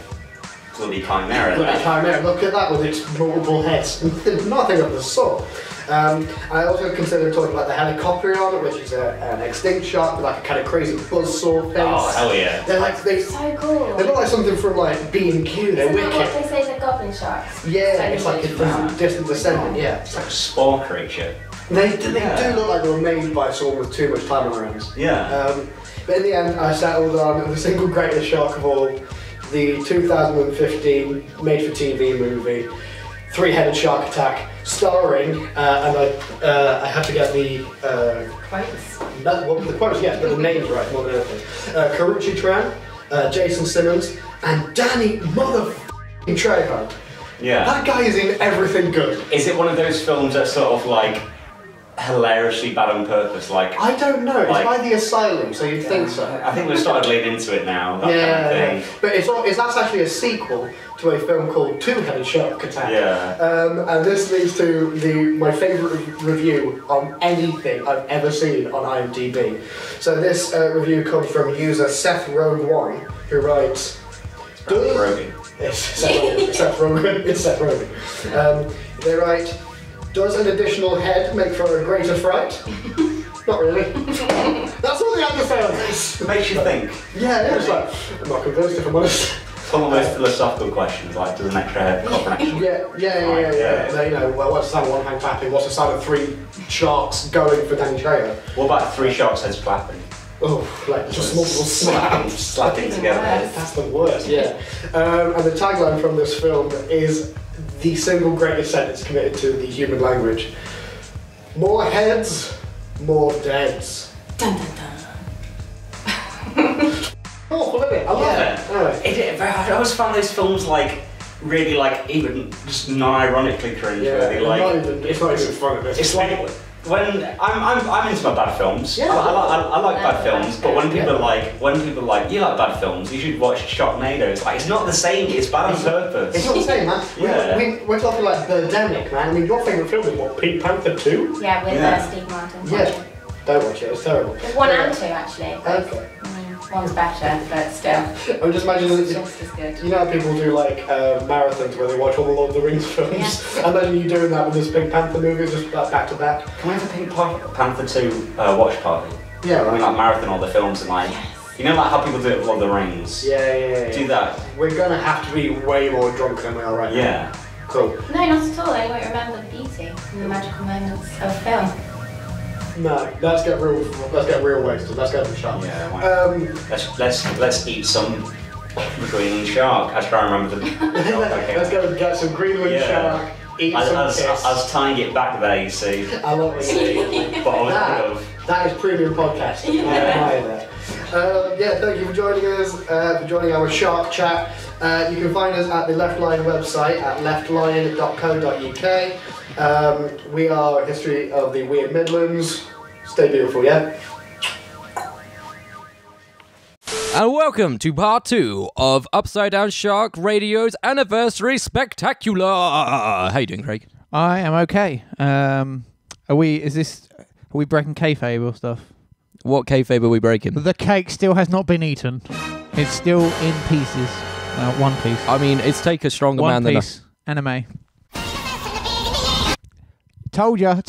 bloody chimera. Bloody chimera. Look at that with its multiple heads. Nothing of the sort. I also consider talking about the Helicopterion, which is an extinct shark with like a kind of crazy buzzsaw face. Oh, hell yeah. They're like, So cool. They look like something from like B&Q. They're Isn't that what wicked. they say the goblin sharks? Yeah, So it's like a distant descendant, yeah. It's like a spore creature. They do look like they were made by someone with too much time on their hands. Yeah. But in the end, I settled on the single greatest shark of all, the 2015 made-for-TV movie, Three-Headed Shark Attack, starring, and I had to get the quotes. Well, the quotes, yes, but the names right more than anything. Karuchi Tran, Jason Simmons, and Danny motherfucking Trejo. Yeah. That guy is in everything good. Is it one of those films that's sort of like hilariously bad on purpose? Like I don't know. Like, it's by the Asylum, so you'd think so. I think we've started leaning into it now. That kind of thing. But that's actually a sequel to a film called Two-Headed Shark Attack. Yeah. And this leads to my favourite review on anything I've ever seen on IMDb. So this review comes from user Seth Rogue One, who writes. Rogan. It's Seth Rogen. It's Seth Rogen. They write, does an additional head make for a greater fright? Not really. That's all they had to say on this. It makes you think. Yeah, it's like, I'm not convinced if I'm honest. Some of those philosophical questions, like does an extra head cover an extra? Yeah. So, you know, well, what's the sound of one hand clapping? What's the sound of three sharks going for Danny Trejo? What about three sharks heads clapping? Oh, like just multiple slaps. Slapping together. That's the worst, yeah. And the tagline from this film is the single greatest sentence committed to the human language. More heads, more deads. Dun, dun, dun. Oh, look at it. I love it. I always found those films like really like even just non-ironically cringe. Really, like it's not even fun. It's like when I'm into my bad films. Yeah, I like bad films, but when people are like you like bad films, you should watch Sharknado. It's like it's not the same. It's bad on purpose. It's not the same, man. Yeah. We're talking like Birdemic, man. I mean, your favourite film is what, Pink Panther 2? Yeah, with Steve Martin. Yeah. Don't watch it. It's terrible. There's one and two actually. Okay. One's better, but still. I'm just imagining it's just as good. You know how people do like marathons where they watch all the Lord of the Rings films? Yeah. Imagine you doing that with this Pink Panther movie, just like back to back. Can we have a Pink Panther 2 watch party? Yeah, right. We like marathon all the films and like, you know like how people do it with Lord of the Rings? Yeah. Do that. We're gonna have to be way more drunk than we are right now. Yeah. Cool. No, not at all. They won't remember the beauty and the magical moments of film. No, let's get real wasted. Let's go to the shark. Yeah. Let's eat some Greenland shark. I try and remember the. Let's go and get some Greenland shark. Eat some piss. I was tying it back there, you see. I love it. But I was that is premium podcasting. I admire that. Thank you for joining us, for joining our shark chat. You can find us at the Left Line website at leftline.co.uk. We are History of the Weird Midlands. Stay beautiful, yeah? And welcome to part 2 of Upside Down Shark Radio's Anniversary Spectacular. How you doing, Craig? I am okay. Are we breaking kayfabe or stuff? What kayfabe are we breaking? The cake still has not been eaten. It's still in pieces. One piece. I mean, it's take a stronger man than us. Anime. Told ya.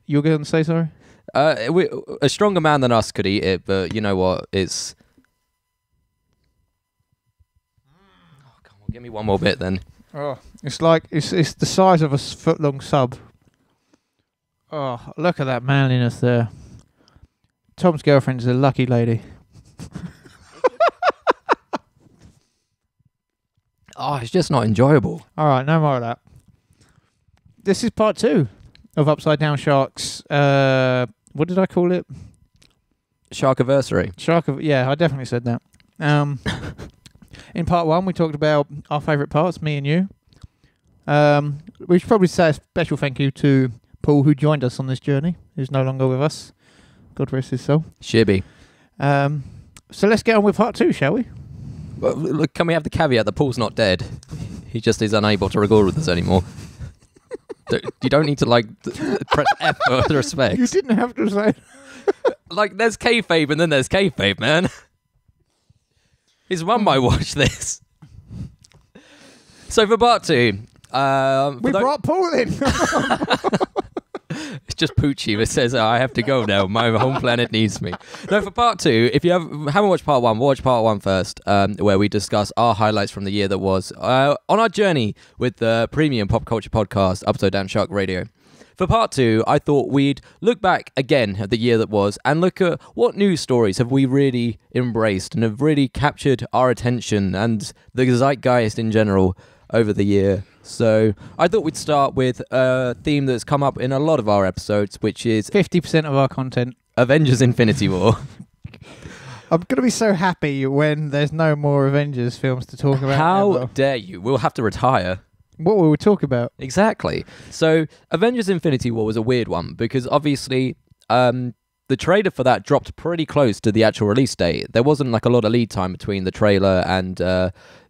You were going to say sorry? A stronger man than us could eat it, but you know what? It's... Oh, come on, give me one more bit then. Oh, it's like, it's the size of a foot-long sub. Oh, look at that manliness there. Tom's girlfriend's a lucky lady. Oh, it's just not enjoyable. Alright, no more of that. This is part 2 of Upside Down Sharks. What did I call it? Sharkiversary. Yeah, I definitely said that. In part 1, we talked about our favourite parts, me and you. We should probably say a special thank you to Paul, who joined us on this journey, who's no longer with us. God rest his soul. Shibby. So let's get on with part 2, shall we? Well, look, can we have the caveat that Paul's not dead? He just is unable to record with us anymore. You don't need to, press F for the respect. You didn't have to say... there's kayfabe and then there's kayfabe, man. His mum might watch this. So for part 2, we brought Paul in. it's just Poochie that says, I have to go now. My home planet needs me. No, for part 2, if you haven't watched part 1, watch part 1 first, where we discuss our highlights from the year that was on our journey with the premium pop culture podcast, Upside Down Shark Radio. For part 2, I thought we'd look back again at the year that was and look at what news stories have we really embraced and have really captured our attention and the zeitgeist in general over the year. So I thought we'd start with a theme that's come up in a lot of our episodes, which is 50% of our content. Avengers Infinity War. I'm going to be so happy when there's no more Avengers films to talk about. How ever. dare you? We'll have to retire. What will we talk about? Exactly. So Avengers Infinity War was a weird one because obviously the trailer for that dropped pretty close to the actual release date. There wasn't like a lot of lead time between the trailer and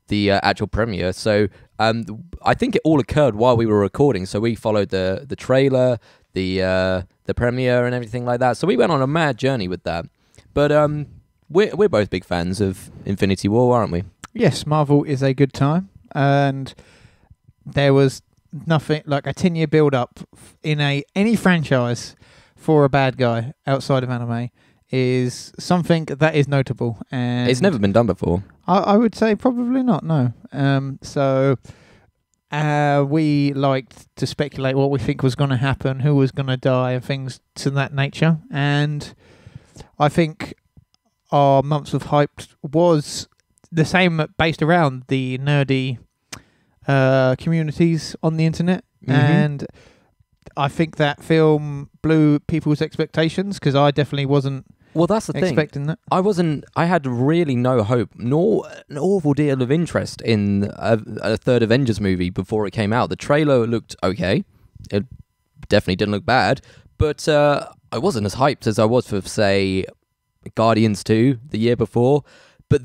the actual premiere. So I think it all occurred while we were recording. So we followed the trailer, the premiere and everything like that. So we went on a mad journey with that. But we're both big fans of Infinity War, aren't we? Yes, Marvel is a good time. And there was nothing like a 10-year build-up in any franchise for a bad guy outside of anime is something that is notable. And it's never been done before. I would say probably not, no. So we liked to speculate what we think was going to happen, who was going to die, and things to that nature. And I think our months of hype was the same based around the nerdy communities on the internet. Mm-hmm. And I think that film blew people's expectations because I definitely wasn't that's the expecting thing. that. I had really no hope, nor an awful deal of interest in a third Avengers movie before it came out. The trailer looked okay. It definitely didn't look bad, but I wasn't as hyped as I was for, say, Guardians 2 the year before. But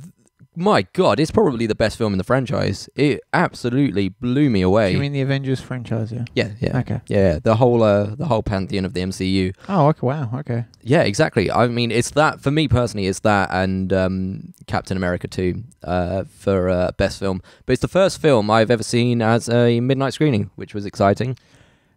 my God, it's probably the best film in the franchise. It absolutely blew me away. You mean the Avengers franchise, yeah? Yeah. Okay. Yeah, the whole pantheon of the MCU. Oh, okay, wow, okay. Yeah, exactly. I mean, it's that, for me personally, it's that and Captain America 2 for best film. But it's the first film I've ever seen as a midnight screening, which was exciting.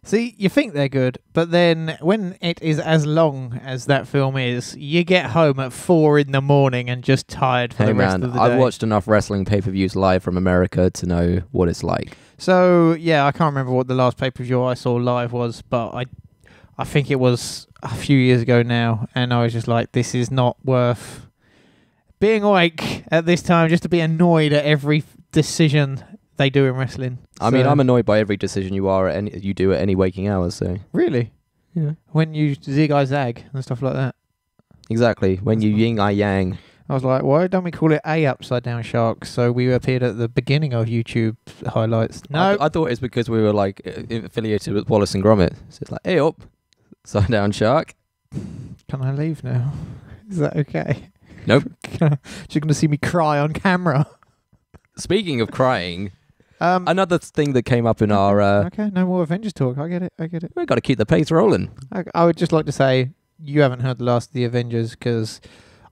See, you think they're good, but then when it is as long as that film is, you get home at 4 a.m. and just tired for the rest of the day. I've watched enough wrestling pay-per-views live from America to know what it's like. So, yeah, I can't remember what the last pay-per-view I saw live was, but I think it was a few years ago now, and I was just like, this is not worth being awake at this time just to be annoyed at every decision they do in wrestling. I mean, I'm annoyed by every decision you do at any waking hours. So really, yeah, when you zig I zag and stuff like that. Exactly, when you yin I yang. I was like, why don't we call it A Upside Down Shark? So we appeared at the beginning of YouTube highlights. No, I thought it's because we were like affiliated with Wallace and Gromit. So it's like, hey up, Upside Down Shark. Can I leave now? Is that okay? Nope. You're going to see me cry on camera. Speaking of crying. Another thing that came up in our... okay, no more Avengers talk. I get it. We've got to keep the pace rolling. I would just like to say, you haven't heard the last of the Avengers, because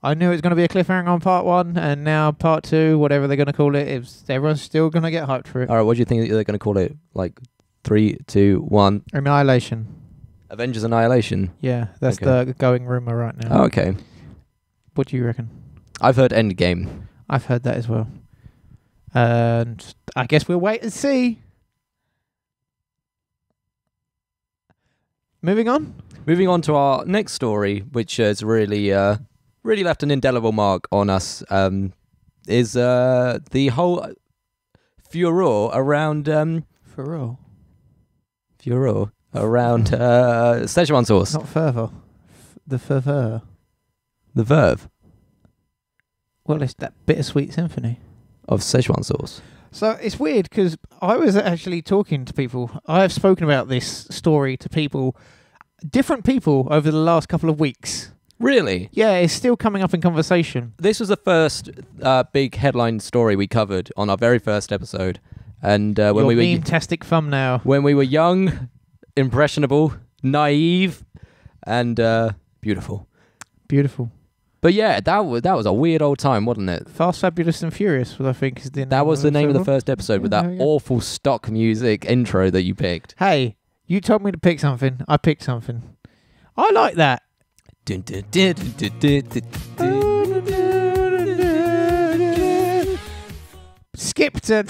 I knew it was going to be a cliffhanger on part 1, and now part 2, whatever they're going to call it, everyone's still going to get hyped for it. All right, what do you think they're going to call it? Like 3, 2, 1? Annihilation. Avengers Annihilation? Yeah, that's the going rumour right now. Oh, okay. What do you reckon? I've heard Endgame. I've heard that as well. And I guess we'll wait and see. Moving on to our next story, which has really left an indelible mark on us, is the whole furor around Szechuan sauce. Not fervor. The fervor. The verve. Well, it's that bittersweet symphony of Szechuan sauce. So it's weird because I was actually talking to people. I have spoken about this story to different people over the last couple of weeks. Really? Yeah, it's still coming up in conversation. This was the first big headline story we covered on our very first episode. And when we were meme-tastic thumbnail. When we were young, impressionable, naive, and beautiful. Beautiful. But yeah, that was a weird old time, wasn't it? Fast, Fabulous and Furious, I think is the name. That was the name of the film. first episode with that awful stock music intro that you picked. Hey, you told me to pick something. I picked something. I like that. Skip to...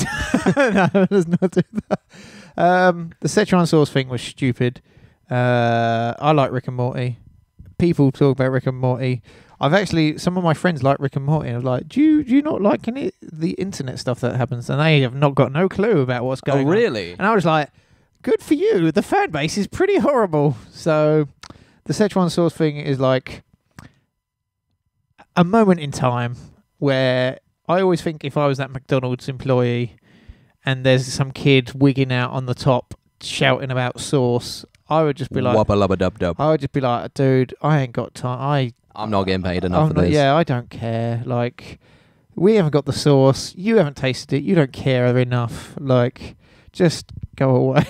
No, let's not do that. The Szechuan sauce thing was stupid. I like Rick and Morty. People talk about Rick and Morty. Some of my friends like Rick and Morty. And I'm like, do you not like the internet stuff that happens? And they have not got no clue about what's going on. Oh, really? And I was like, good for you. The fan base is pretty horrible. So the Szechuan sauce thing is like a moment in time where I always think if I was that McDonald's employee and there's some kid wigging out on the top shouting about sauce, I would just be like, Wubba lubba dub dub. I would just be like, dude, I ain't got time. I'm not getting paid enough for this. Yeah, I don't care. Like, we haven't got the sauce. You haven't tasted it. You don't care enough. Like, just go away.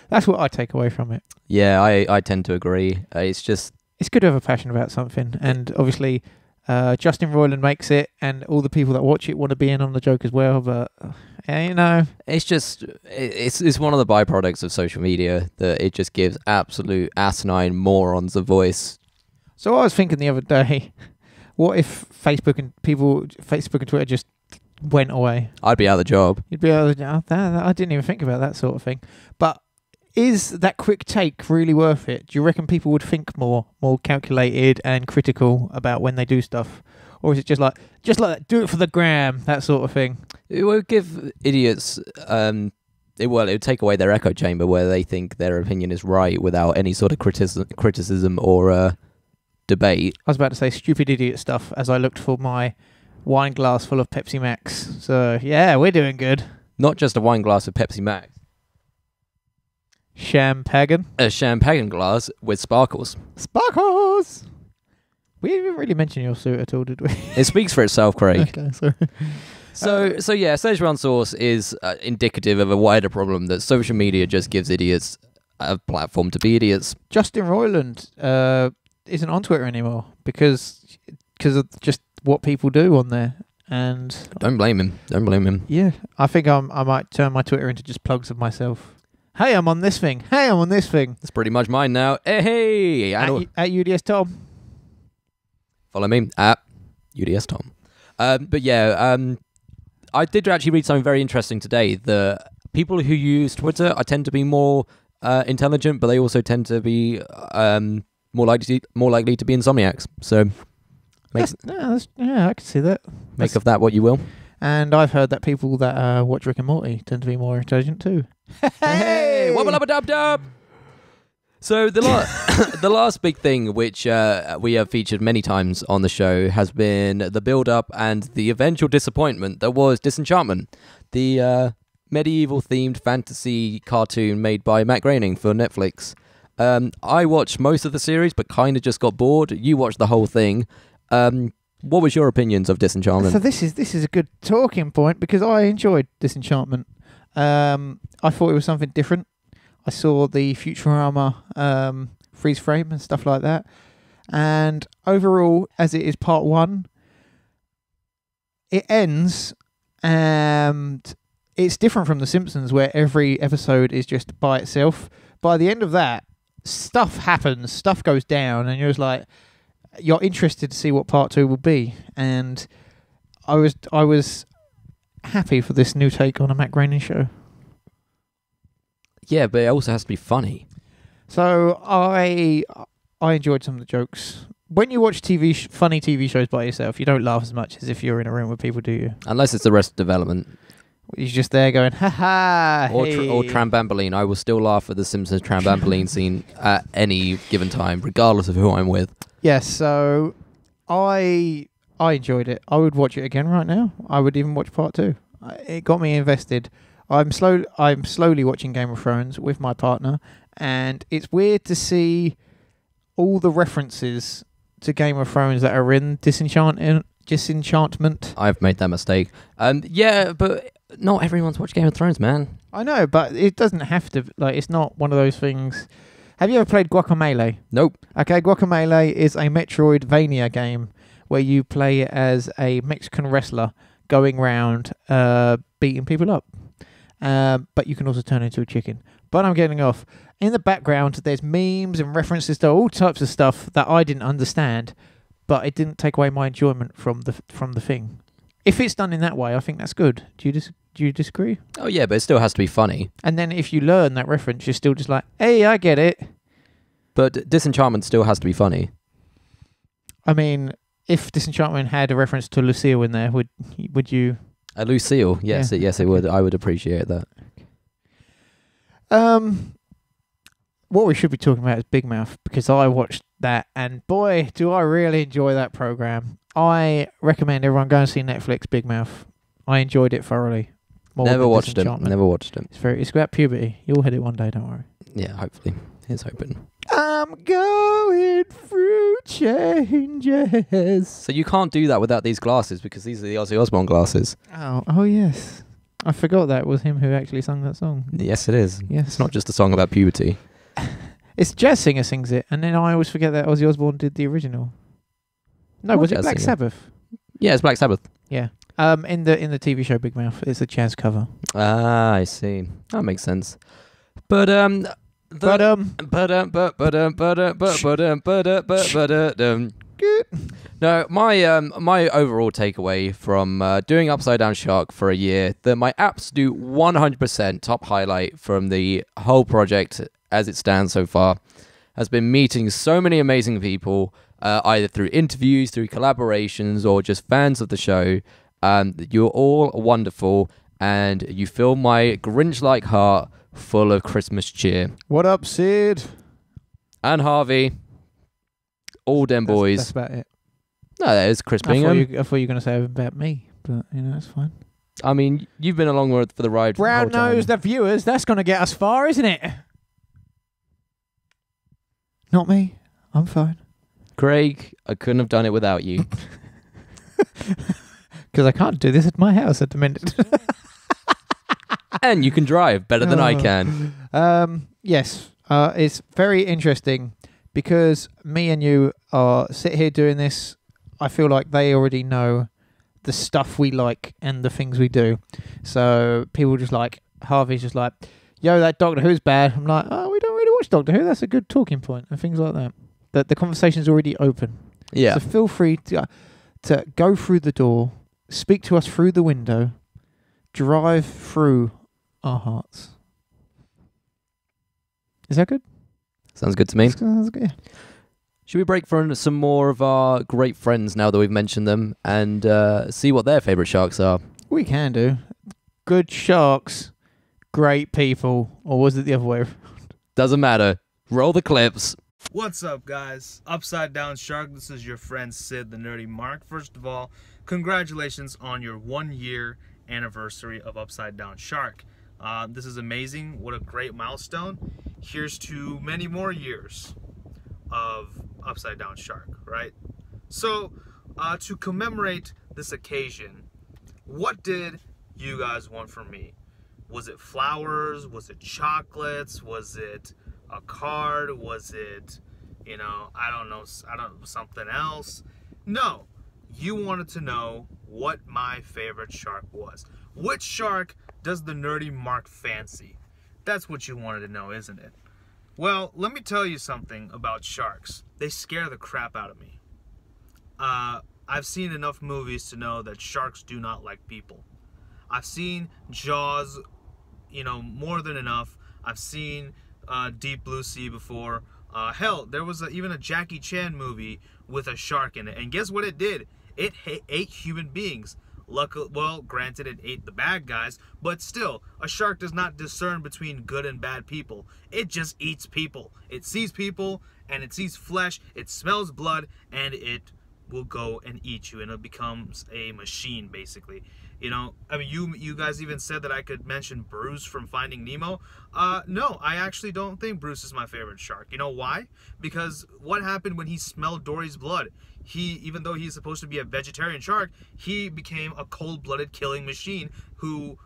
That's what I take away from it. Yeah, I tend to agree. It's just... It's good to have a passion about something. And obviously, Justin Roiland makes it, and all the people that watch it want to be in on the joke as well. But, you know... It's just... It's one of the byproducts of social media that it just gives absolute asinine morons a voice. So I was thinking the other day, what if Facebook and Twitter just went away? I'd be out of the job. You'd be out of the job. I didn't even think about that sort of thing. But is that quick take really worth it? Do you reckon people would think more calculated and critical about when they do stuff? Or is it just like that, do it for the gram, that sort of thing? It would give idiots... it would take away their echo chamber where they think their opinion is right without any sort of criticism or... debate. I was about to say stupid idiot stuff as I looked for my wine glass full of Pepsi Max. So, yeah, we're doing good. Not just a wine glass of Pepsi Max. Champagne. A champagne glass with sparkles. Sparkles! We didn't really mention your suit at all, did we? It speaks for itself, Craig. Okay, sorry. So yeah, Szechuan sauce is indicative of a wider problem that social media just gives idiots a platform to be idiots. Justin Roiland isn't on Twitter anymore because of just what people do on there. And Don't blame him. Yeah, I think I might turn my Twitter into just plugs of myself. Hey, I'm on this thing. Hey, I'm on this thing. That's pretty much mine now. Hey, at UDS Tom. Follow me at UDS Tom. But yeah, I did actually read something very interesting today. The people who use Twitter, I tend to be more intelligent, but they also tend to be more likely to be insomniacs. So, I can see that. Make of that what you will. And I've heard that people that watch Rick and Morty tend to be more intelligent too. Hey, wubba lubba dub dub. So the last big thing which we have featured many times on the show has been the build-up and the eventual disappointment that was Disenchantment, the medieval-themed fantasy cartoon made by Matt Groening for Netflix. I watched most of the series, but kind of just got bored. You watched the whole thing. What was your opinions of Disenchantment? So this is a good talking point because I enjoyed Disenchantment. I thought it was something different. I saw the Futurama freeze frame and stuff like that. And overall, as it is part one, it ends and it's different from The Simpsons where every episode is just by itself. By the end of that, stuff happens, stuff goes down, and you're just like, you're interested to see what part two will be. And I was happy for this new take on a Matt Groening show. Yeah, but it also has to be funny. So I enjoyed some of the jokes. When you watch funny TV shows by yourself, you don't laugh as much as if you're in a room with people, do you? Unless it's Arrested Development. You're just there going, ha ha, hey. Or Trambamboline. I will still laugh at the Simpsons Trambamboline scene at any given time, regardless of who I'm with. Yes, so I enjoyed it. I would watch it again right now. I would even watch part two. It got me invested. I'm slowly watching Game of Thrones with my partner, and it's weird to see all the references to Game of Thrones that are in Disenchantment. I've made that mistake. Yeah, but not everyone's watched Game of Thrones, man. I know, but it doesn't have to. Like, it's not one of those things. Have you ever played Guacamelee? Nope. Okay, Guacamelee is a Metroidvania game, where you play as a Mexican wrestler going round beating people up. But you can also turn into a chicken. But I'm getting off. In the background, there's memes and references to all types of stuff that I didn't understand, but it didn't take away my enjoyment from the thing. If it's done in that way, I think that's good. Do you disagree? Oh yeah, but it still has to be funny. And then if you learn that reference, you're still just like, hey, I get it. But Disenchantment still has to be funny. I mean, if Disenchantment had a reference to Lucille in there, would you? Lucille, yes, Yeah. it would. I would appreciate that. What we should be talking about is Big Mouth, because I watched that, and boy, do I really enjoy that program. I recommend everyone go and see Netflix Big Mouth. I enjoyed it thoroughly. Never watched it. Never watched it. It's about puberty. You'll hit it one day, don't worry. Yeah, hopefully. Here's hoping. I'm going through changes. So you can't do that without these glasses, because these are the Ozzy Osbourne glasses. Oh yes. I forgot that was him who actually sung that song. Yes, it is. Yes. It's not just a song about puberty. It's jazz singer sings it, and then I always forget that Ozzy Osbourne did the original. No, What was it jazz Black singer? Sabbath? Yeah, it's Black Sabbath. Yeah. In the TV show Big Mouth, it's a jazz cover. Ah, I see. That makes sense. But No, my overall takeaway from doing Upside Down Shark for a year, my absolute 100% top highlight from the whole project as it stands so far, has been meeting so many amazing people, either through interviews, through collaborations, or just fans of the show. You're all wonderful, and you fill my Grinch-like heart full of Christmas cheer. What up, Sid? And Harvey. All them boys. That's about it. No, that is Chris Bingham. I thought you were going to say about me, but that's fine. I mean, you've been along for the ride for the whole Brown time. nose, the viewers, that's going to get us far, isn't it? Not me. I'm fine. Craig, I couldn't have done it without you. Because I can't do this at my house at the minute. And you can drive better than I can. Yes, it's very interesting because me and you are sit here doing this. I feel like they already know the stuff we like and the things we do. So people just like, Harvey's just like, yo, that Doctor Who's bad. I'm like, oh, we don't really watch Doctor Who. That's a good talking point and things like that. That the conversation's already open. Yeah. So feel free to go through the door, speak to us through the window, drive through our hearts. Is that good? Sounds good to me. Sounds good, yeah. Should we break for some more of our great friends now that we've mentioned them and see what their favourite sharks are? We can do. Good sharks, great people. Or was it the other way around? Doesn't matter. Roll the clips. What's up, guys? Upside Down Shark, this is your friend Sid the Nerdy Mark. First of all, congratulations on your 1-year anniversary of Upside Down Shark. This is amazing. What a great milestone. Here's to many more years of Upside Down Shark, right? So, to commemorate this occasion, what did you guys want from me? Was it flowers? Was it chocolates? Was it a card? Was it, I don't know, something else? No. You wanted to know what my favorite shark was. Which shark does the Nerdy Mark fancy? That's what you wanted to know, isn't it? Well, let me tell you something about sharks. They scare the crap out of me. I've seen enough movies to know that sharks do not like people. I've seen Jaws, more than enough. I've seen Deep Blue Sea before. Hell, there was even a Jackie Chan movie with a shark in it. And guess what it did? It ate human beings. Luckily, well, granted it ate the bad guys, but still, a shark does not discern between good and bad people. It just eats people. It sees people, and it sees flesh, it smells blood, and it will go and eat you, and it becomes a machine, basically. You guys even said that I could mention Bruce from Finding Nemo. No, I actually don't think Bruce is my favorite shark. You know why? Because what happened when he smelled Dory's blood? Even though he's supposed to be a vegetarian shark, he became a cold-blooded killing machine who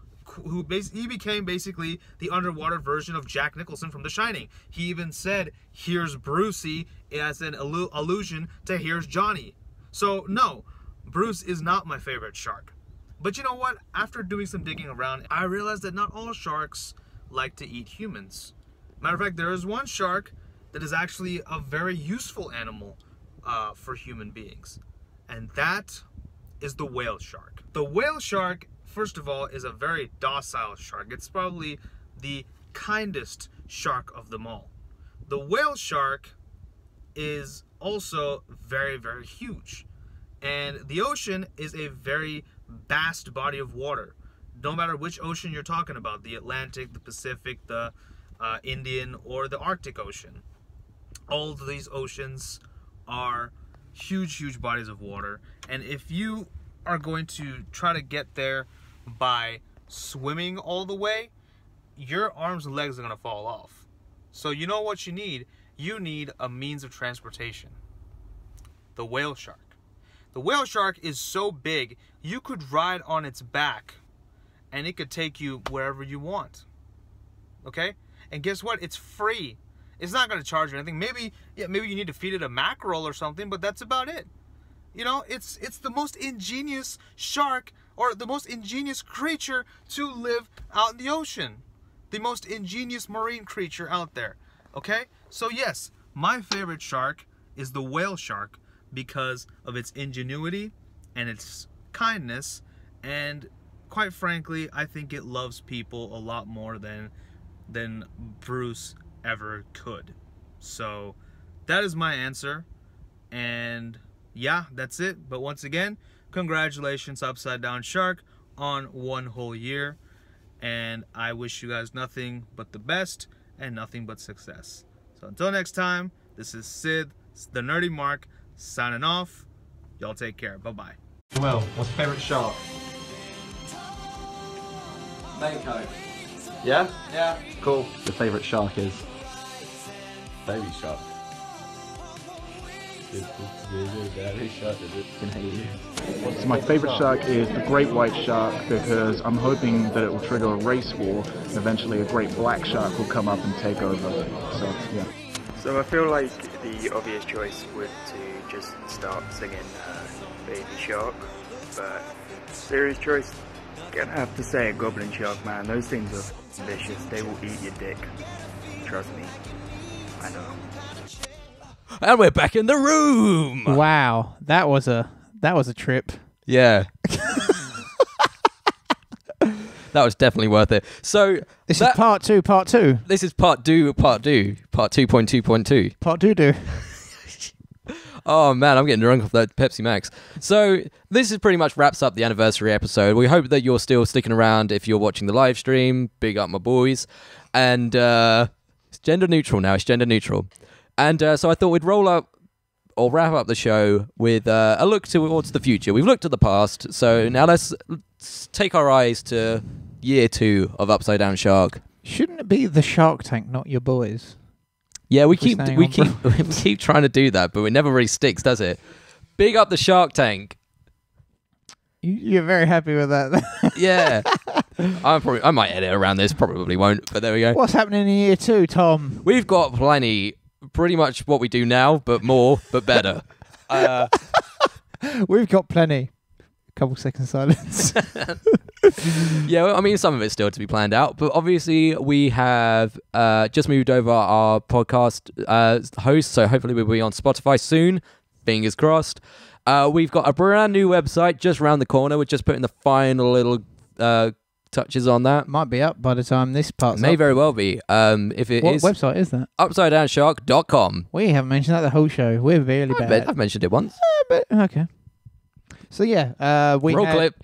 became basically the underwater version of Jack Nicholson from The Shining. He even said, "Here's Brucey," as an allusion to "Here's Johnny." So no, Bruce is not my favorite shark. But you know what? After doing some digging around, I realized that not all sharks like to eat humans. Matter of fact, there is one shark that is actually a very useful animal for human beings. And that is the whale shark. The whale shark, first of all, is a very docile shark. It's probably the kindest shark of them all. The whale shark is also very, very huge. And the ocean is a very vast body of water. No matter which ocean you're talking about, the Atlantic, the Pacific, the Indian, or the Arctic Ocean. All of these oceans are huge, huge bodies of water. And if you are going to try to get there by swimming all the way, your arms and legs are going to fall off. So you know what you need? You need a means of transportation. The whale shark. The whale shark is so big, you could ride on its back and it could take you wherever you want. Okay? And guess what? It's free. It's not going to charge you anything. Maybe you need to feed it a mackerel or something, but that's about it. You know, it's the most ingenious shark, or the most ingenious creature to live out in the ocean. The most ingenious marine creature out there. Okay? So yes, my favorite shark is the whale shark because of its ingenuity and its kindness, and quite frankly, I think it loves people a lot more than Bruce ever could. So that is my answer, and yeah, that's it. But once again, congratulations Upside Down Shark on 1 whole year, and I wish you guys nothing but the best and nothing but success. So until next time, this is Sid, the Nerdy Mark, signing off. Y'all take care. Bye-bye. Well, what's your favorite shark? Mako. Yeah? Yeah. Cool. Your favorite shark is? Baby shark. Can hate you. So my favorite shark is the great white shark, because I'm hoping that it will trigger a race war and eventually a great black shark will come up and take over. So yeah. So I feel like the obvious choice would to just start singing Baby Shark, but serious choice, gonna have to say a goblin shark, man. Those things are vicious. They will eat your dick. Trust me. I know. And we're back in the room. Wow, that was a trip. Yeah. That was definitely worth it. So this is part two. This is part 2.2.2. Part two. Oh man, I'm getting drunk off that Pepsi Max. So this is pretty much wraps up the anniversary episode. We hope that you're still sticking around if you're watching the live stream. Big up my boys. And it's gender neutral now. It's gender neutral. And so I thought we'd wrap up the show with a look towards the future. We've looked at the past, so now let's take our eyes to year 2 of Upside Down Shark. Shouldn't it be the Shark Tank, not your boys? Yeah, we keep trying to do that, but it never really sticks, does it? Big up the Shark Tank. You're very happy with that. Yeah. I might edit around this, probably won't, but there we go. What's happening in year 2, Tom? We've got plenty. Pretty much what we do now, but more, but better. We've got plenty. Couple seconds silence. Yeah, well, I mean, some of it's still to be planned out, but obviously we have just moved over our podcast host, so hopefully we'll be on Spotify soon. Fingers crossed. We've got a brand new website just around the corner. We're just putting the final little touches on that. Might be up by the time this part's May up. very well be. If it what is, website is that? UpsideDownShark.com. We haven't mentioned that the whole show. We're really bad. I've mentioned it once. But okay. So yeah, we roll clip.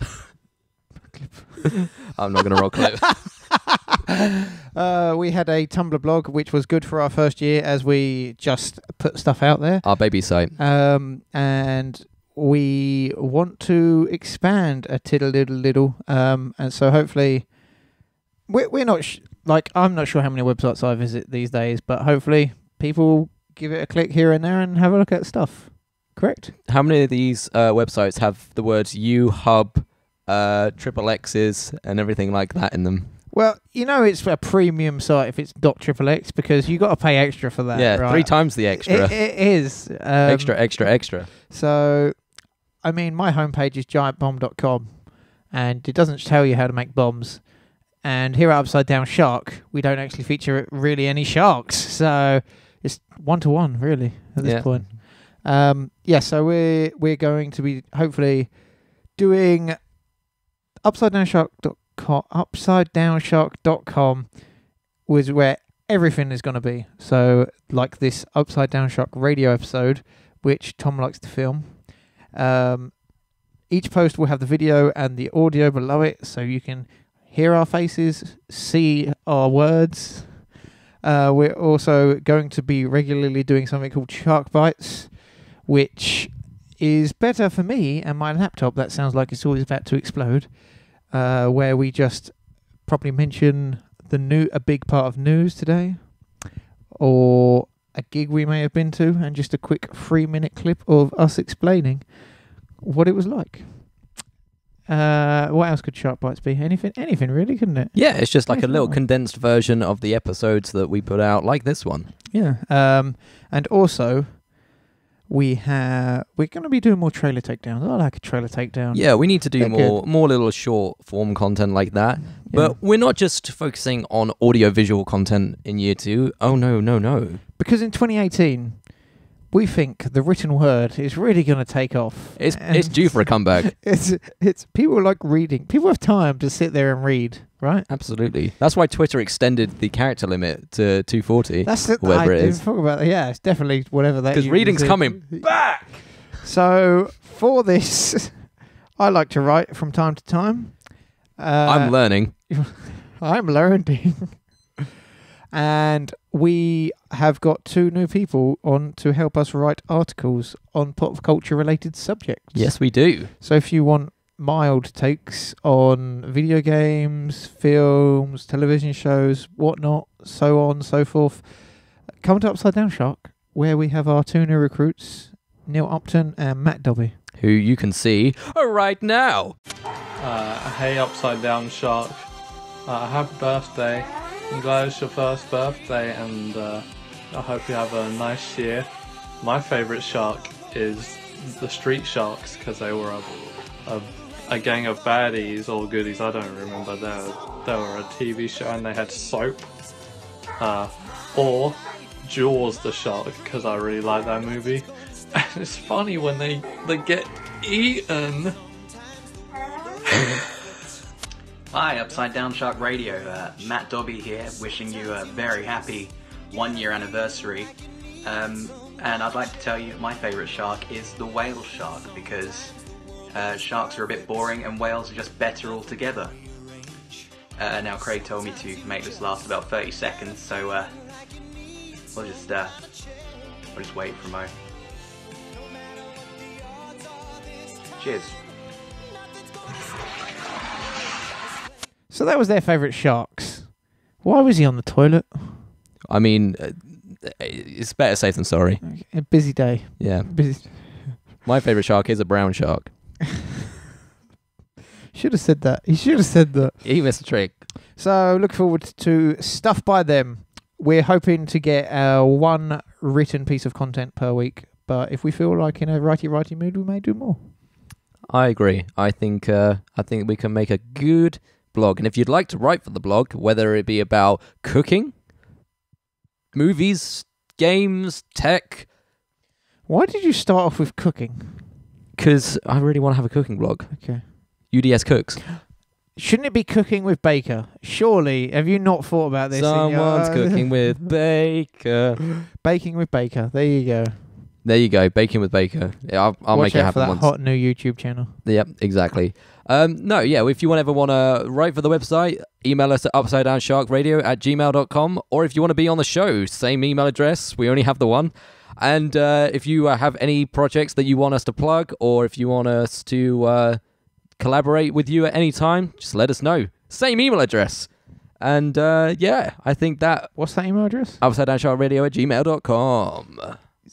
I'm not going to roll clip. We had a Tumblr blog, which was good for our first year, as we just put stuff out there. Our baby site. And we want to expand a little, and so hopefully, we're not I'm not sure how many websites I visit these days, but hopefully people give it a click here and there and have a look at stuff. Correct? How many of these websites have the words U-Hub, triple X's, and everything like that in them? Well, you know it's a premium site if it's .xxx, because you got to pay extra for that. Yeah, right? 3 times the extra. It is extra. So I mean, my homepage is giantbomb.com, and it doesn't tell you how to make bombs. And here at Upside Down Shark, we don't actually feature really any sharks, so it's 1-to-1 really at this point. So we're going to be hopefully doing upsideDownShark.com was where everything is going to be. So like this Upside Down Shark radio episode, which Tom likes to film. Each post will have the video and the audio below it, so you can hear our faces, see our words. We're also going to be regularly doing something called Shark Bites, which is better for me and my laptop. That sounds like it's always about to explode. Where we just probably mention a big part of news today, or a gig we may have been to, and just a quick 3-minute clip of us explaining what it was like. What else could Shark Bites be? Anything really, couldn't it? Yeah, it's just like a little condensed version of the episodes that we put out, like this one. Yeah. And also, we're going to be doing more trailer takedowns. I like a trailer takedown. Yeah, we need to do more little short form content like that. Yeah. But we're not just focusing on audio-visual content in year 2. Oh, no. Because in 2018... we think the written word is really going to take off. It's due for a comeback. It's people like reading. People have time to sit there and read, right? Absolutely. That's why Twitter extended the character limit to 240. That's whatever it is. Talk about that. Yeah, it's definitely whatever that is. Because reading's coming back. So for this, I like to write from time to time. I'm learning. I'm learning. And we have got 2 new people on to help us write articles on pop culture related subjects. Yes, we do. So if you want mild takes on video games, films, television shows, whatnot, so on, so forth, come to Upside Down Shark, where we have our 2 new recruits, Neil Upton and Matt Dobby. Who you can see right now. Hey Upside Down Shark, happy birthday. I'm glad it's your first birthday, and I hope you have a nice year. My favourite shark is the Street Sharks, because they were a gang of baddies or goodies, I don't remember. They were a TV show and they had soap. Or Jaws the Shark, because I really like that movie. And it's funny when they get eaten. Hi, Upside Down Shark Radio. Matt Dobby here, wishing you a very happy 1-year anniversary. And I'd like to tell you my favourite shark is the whale shark, because sharks are a bit boring and whales are just better altogether. Now Craig told me to make this last about 30 seconds, so we'll just wait for a moment. Cheers. So that was their favourite sharks. Why was he on the toilet? I mean, it's better safe than sorry. A busy day. Yeah. Busy. My favourite shark is a brown shark. Should have said that. He should have said that. He missed a trick. So look forward to stuff by them. We're hoping to get 1 written piece of content per week, but if we feel like in a righty mood, we may do more. I agree. I think we can make a good blog. And if you'd like to write for the blog, whether it be about cooking, movies, games, tech. Why did you start off with cooking? Because I really want to have a cooking blog. Okay. UDS Cooks. Shouldn't it be cooking with Baker? Surely, have you not thought about this? Someone's cooking with Baker. Baking with Baker. There you go. There you go. Baking with Baker. Yeah, I'll make it happen for that once. Hot new YouTube channel. Yep, exactly. If you ever want to write for the website, email us at upsideDownSharkRadio@gmail.com, or if you want to be on the show, same email address. We only have the one. And if you have any projects that you want us to plug, or if you want us to collaborate with you at any time, just let us know. Same email address. And I think that... What's that email address? upsideDownSharkRadio@gmail.com.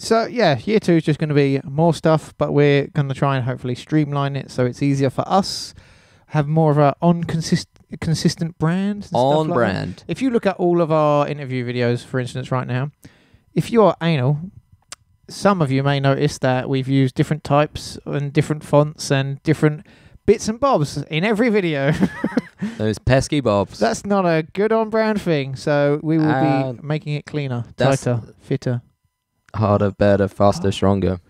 So, yeah, year 2 is just going to be more stuff, but we're going to try and hopefully streamline it so it's easier for us, have more of a consistent brand. On brand. That. If you look at all of our interview videos, for instance, right now, if you're anal some of you may notice that we've used different types and different fonts and different bits and bobs in every video. Those pesky bobs. That's not a good on-brand thing, so we will be making it cleaner, tighter, fitter. Harder, better, faster, stronger.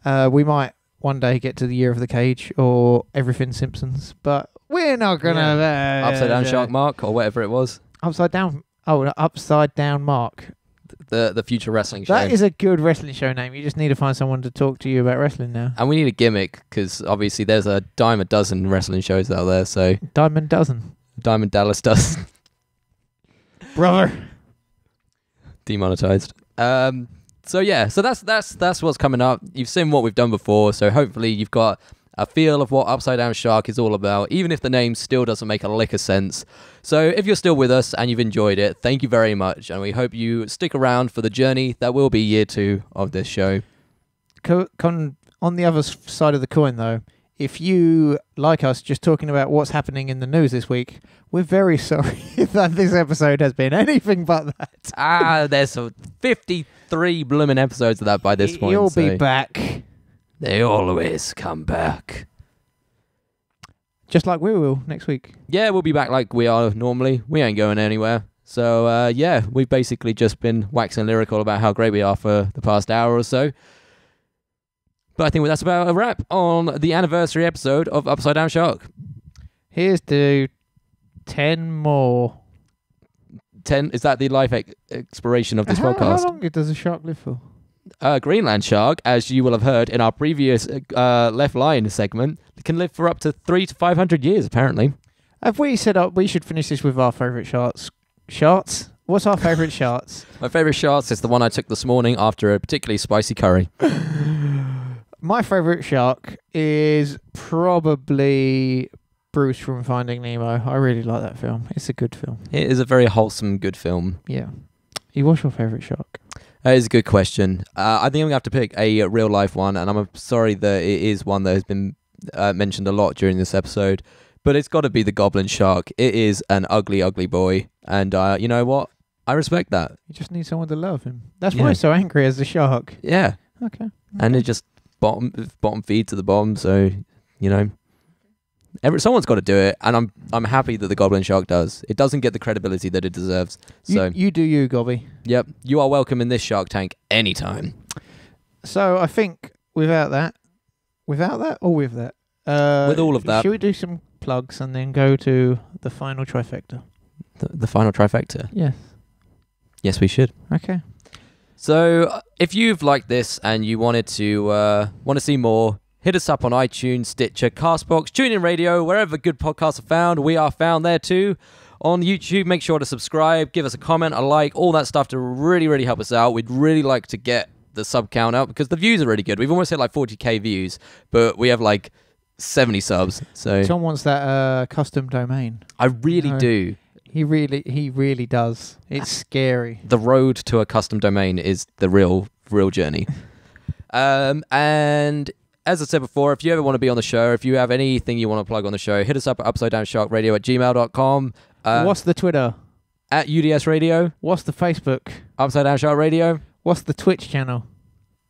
We might one day get to the Year of the Cage or Everything Simpsons, but we're not gonna. Upside Down Shark Mark or whatever it was. Upside Down. Oh, no, Upside Down Mark. The future wrestling show. That is a good wrestling show name. You just need to find someone to talk to you about wrestling now. And we need a gimmick because obviously there's a dime a dozen wrestling shows out there. So Diamond Dozen. Diamond Dallas Dozen. Brother. Demonetized. So yeah, so that's what's coming up. You've seen what we've done before, so hopefully you've got a feel of what Upside Down Shark is all about, even if the name still doesn't make a lick of sense. So if you're still with us and you've enjoyed it, thank you very much, and we hope you stick around for the journey that will be year 2 of this show. On the other side of the coin, though, if you like us just talking about what's happening in the news this week, we're very sorry that this episode has been anything but that. There's some 53 blooming episodes of that by this point. You'll be back. They always come back. Just like we will next week. Yeah, we'll be back like we are normally. We ain't going anywhere. So, yeah, we've basically just been waxing lyrical about how great we are for the past hour or so. But I think that's about a wrap on the anniversary episode of Upside Down Shark. Here's to 10 more. 10? Is that the life expiration of this podcast? How long does a shark live for? Greenland shark, as you will have heard in our previous Left Line segment, can live for up to 300 to 500 years, apparently. Have we set up, we should finish this with our favourite sharks? Sharks? What's our favourite sharks? My favourite sharks is the one I took this morning after a particularly spicy curry. My favourite shark is probably Bruce from Finding Nemo. I really like that film. It's a good film. It is a very wholesome, good film. Yeah. What's your favourite shark? That is a good question. I think I'm going to have to pick a real-life one, and I'm sorry that it is one that has been mentioned a lot during this episode, but it's got to be the goblin shark. It is an ugly, ugly boy, and you know what? I respect that. You just need someone to love him. That's why he's so angry as a shark. Yeah. Okay. And it just bottom feed to the bottom, so, you know, someone's got to do it, and I'm happy that the goblin shark does. It doesn't get the credibility that it deserves. So you do you, Gobby. Yep, you are welcome in this Shark Tank anytime. So I think without that, or with that, with all of that, should we do some plugs and then go to the final trifecta? The final trifecta. Yes, we should. Okay. So if you've liked this and you wanted to see more, hit us up on iTunes, Stitcher, Castbox, TuneIn Radio, wherever good podcasts are found. We are found there too. On YouTube, make sure to subscribe, give us a comment, a like, all that stuff to really, really help us out. We'd really like to get the sub count up because the views are really good. We've almost hit like 40k views, but we have like 70 subs. So Tom wants that custom domain. I really do. He really does. It's scary. The road to a custom domain is the real journey. And as I said before, if you ever want to be on the show, if you have anything you want to plug on the show, hit us up at upsidedownsharkradio@gmail.com. What's the Twitter? At UDS Radio. What's the Facebook? Upside Down Shark Radio. What's the Twitch channel?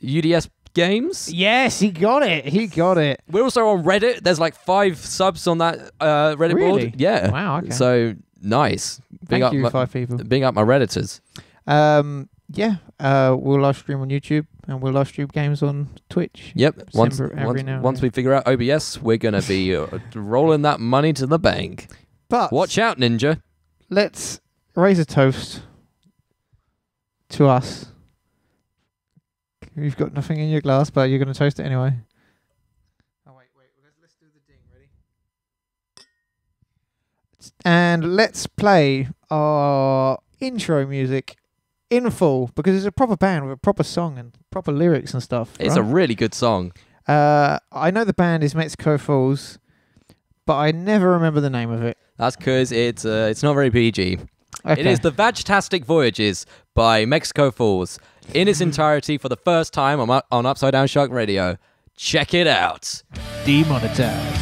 UDS Games. Yes, he got it. We're also on Reddit. There's like 5 subs on that Reddit board. Yeah. Wow, okay. So, nice. Thank you, 5 people. Big up my Redditors. We'll live stream on YouTube and we'll live stream games on Twitch. Yep. Once we figure out OBS, we're going to be rolling that money to the bank. But watch out, Ninja. Let's raise a toast to us. You've got nothing in your glass, but you're going to toast it anyway. Oh, wait. Let's do the ding. Ready? And let's play our intro music in full, because it's a proper band with a proper song and proper lyrics and stuff. It's a really good song. I know the band is Mexico Falls, but I never remember the name of it. That's because it's not very PG. Okay. It is The Vagtastic Voyages by Mexico Falls in its entirety for the first time on Upside Down Shark Radio. Check it out. Demonetized.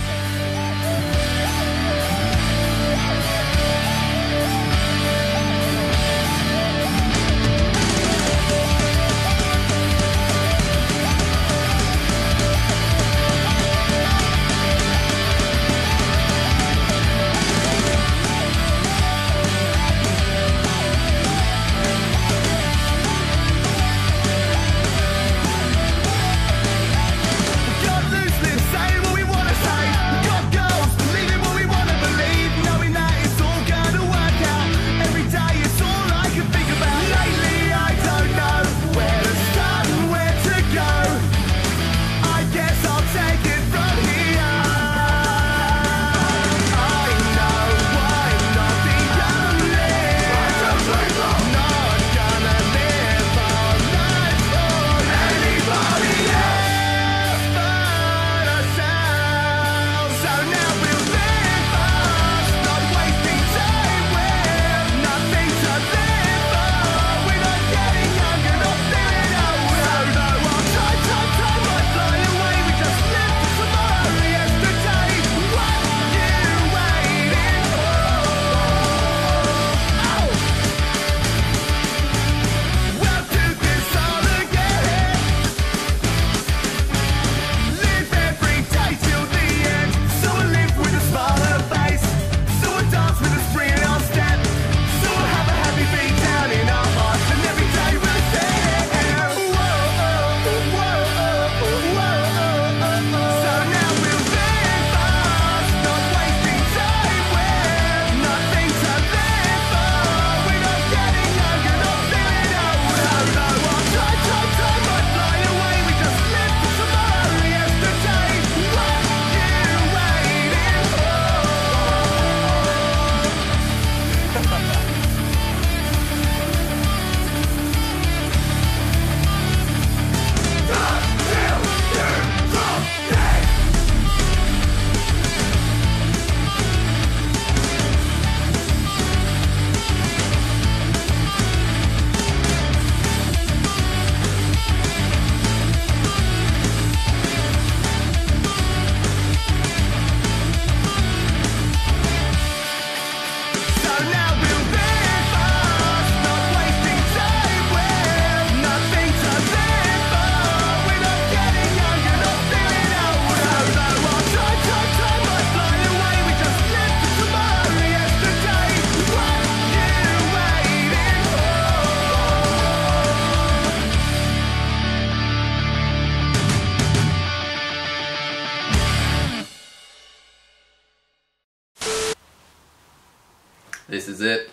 This is it.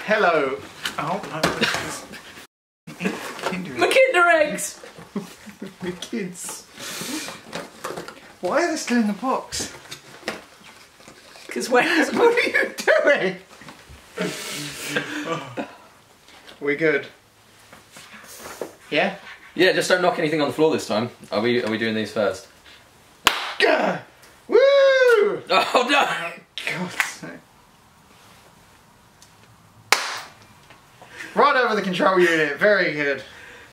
Hello. Oh, no. My Kinder eggs! The kids. Why are they still in the box? Because when what are you doing? We good? Yeah? Yeah, just don't knock anything on the floor this time. Are we doing these first? Gah! Woo! Oh no! God's sake. Right over the control unit, very good.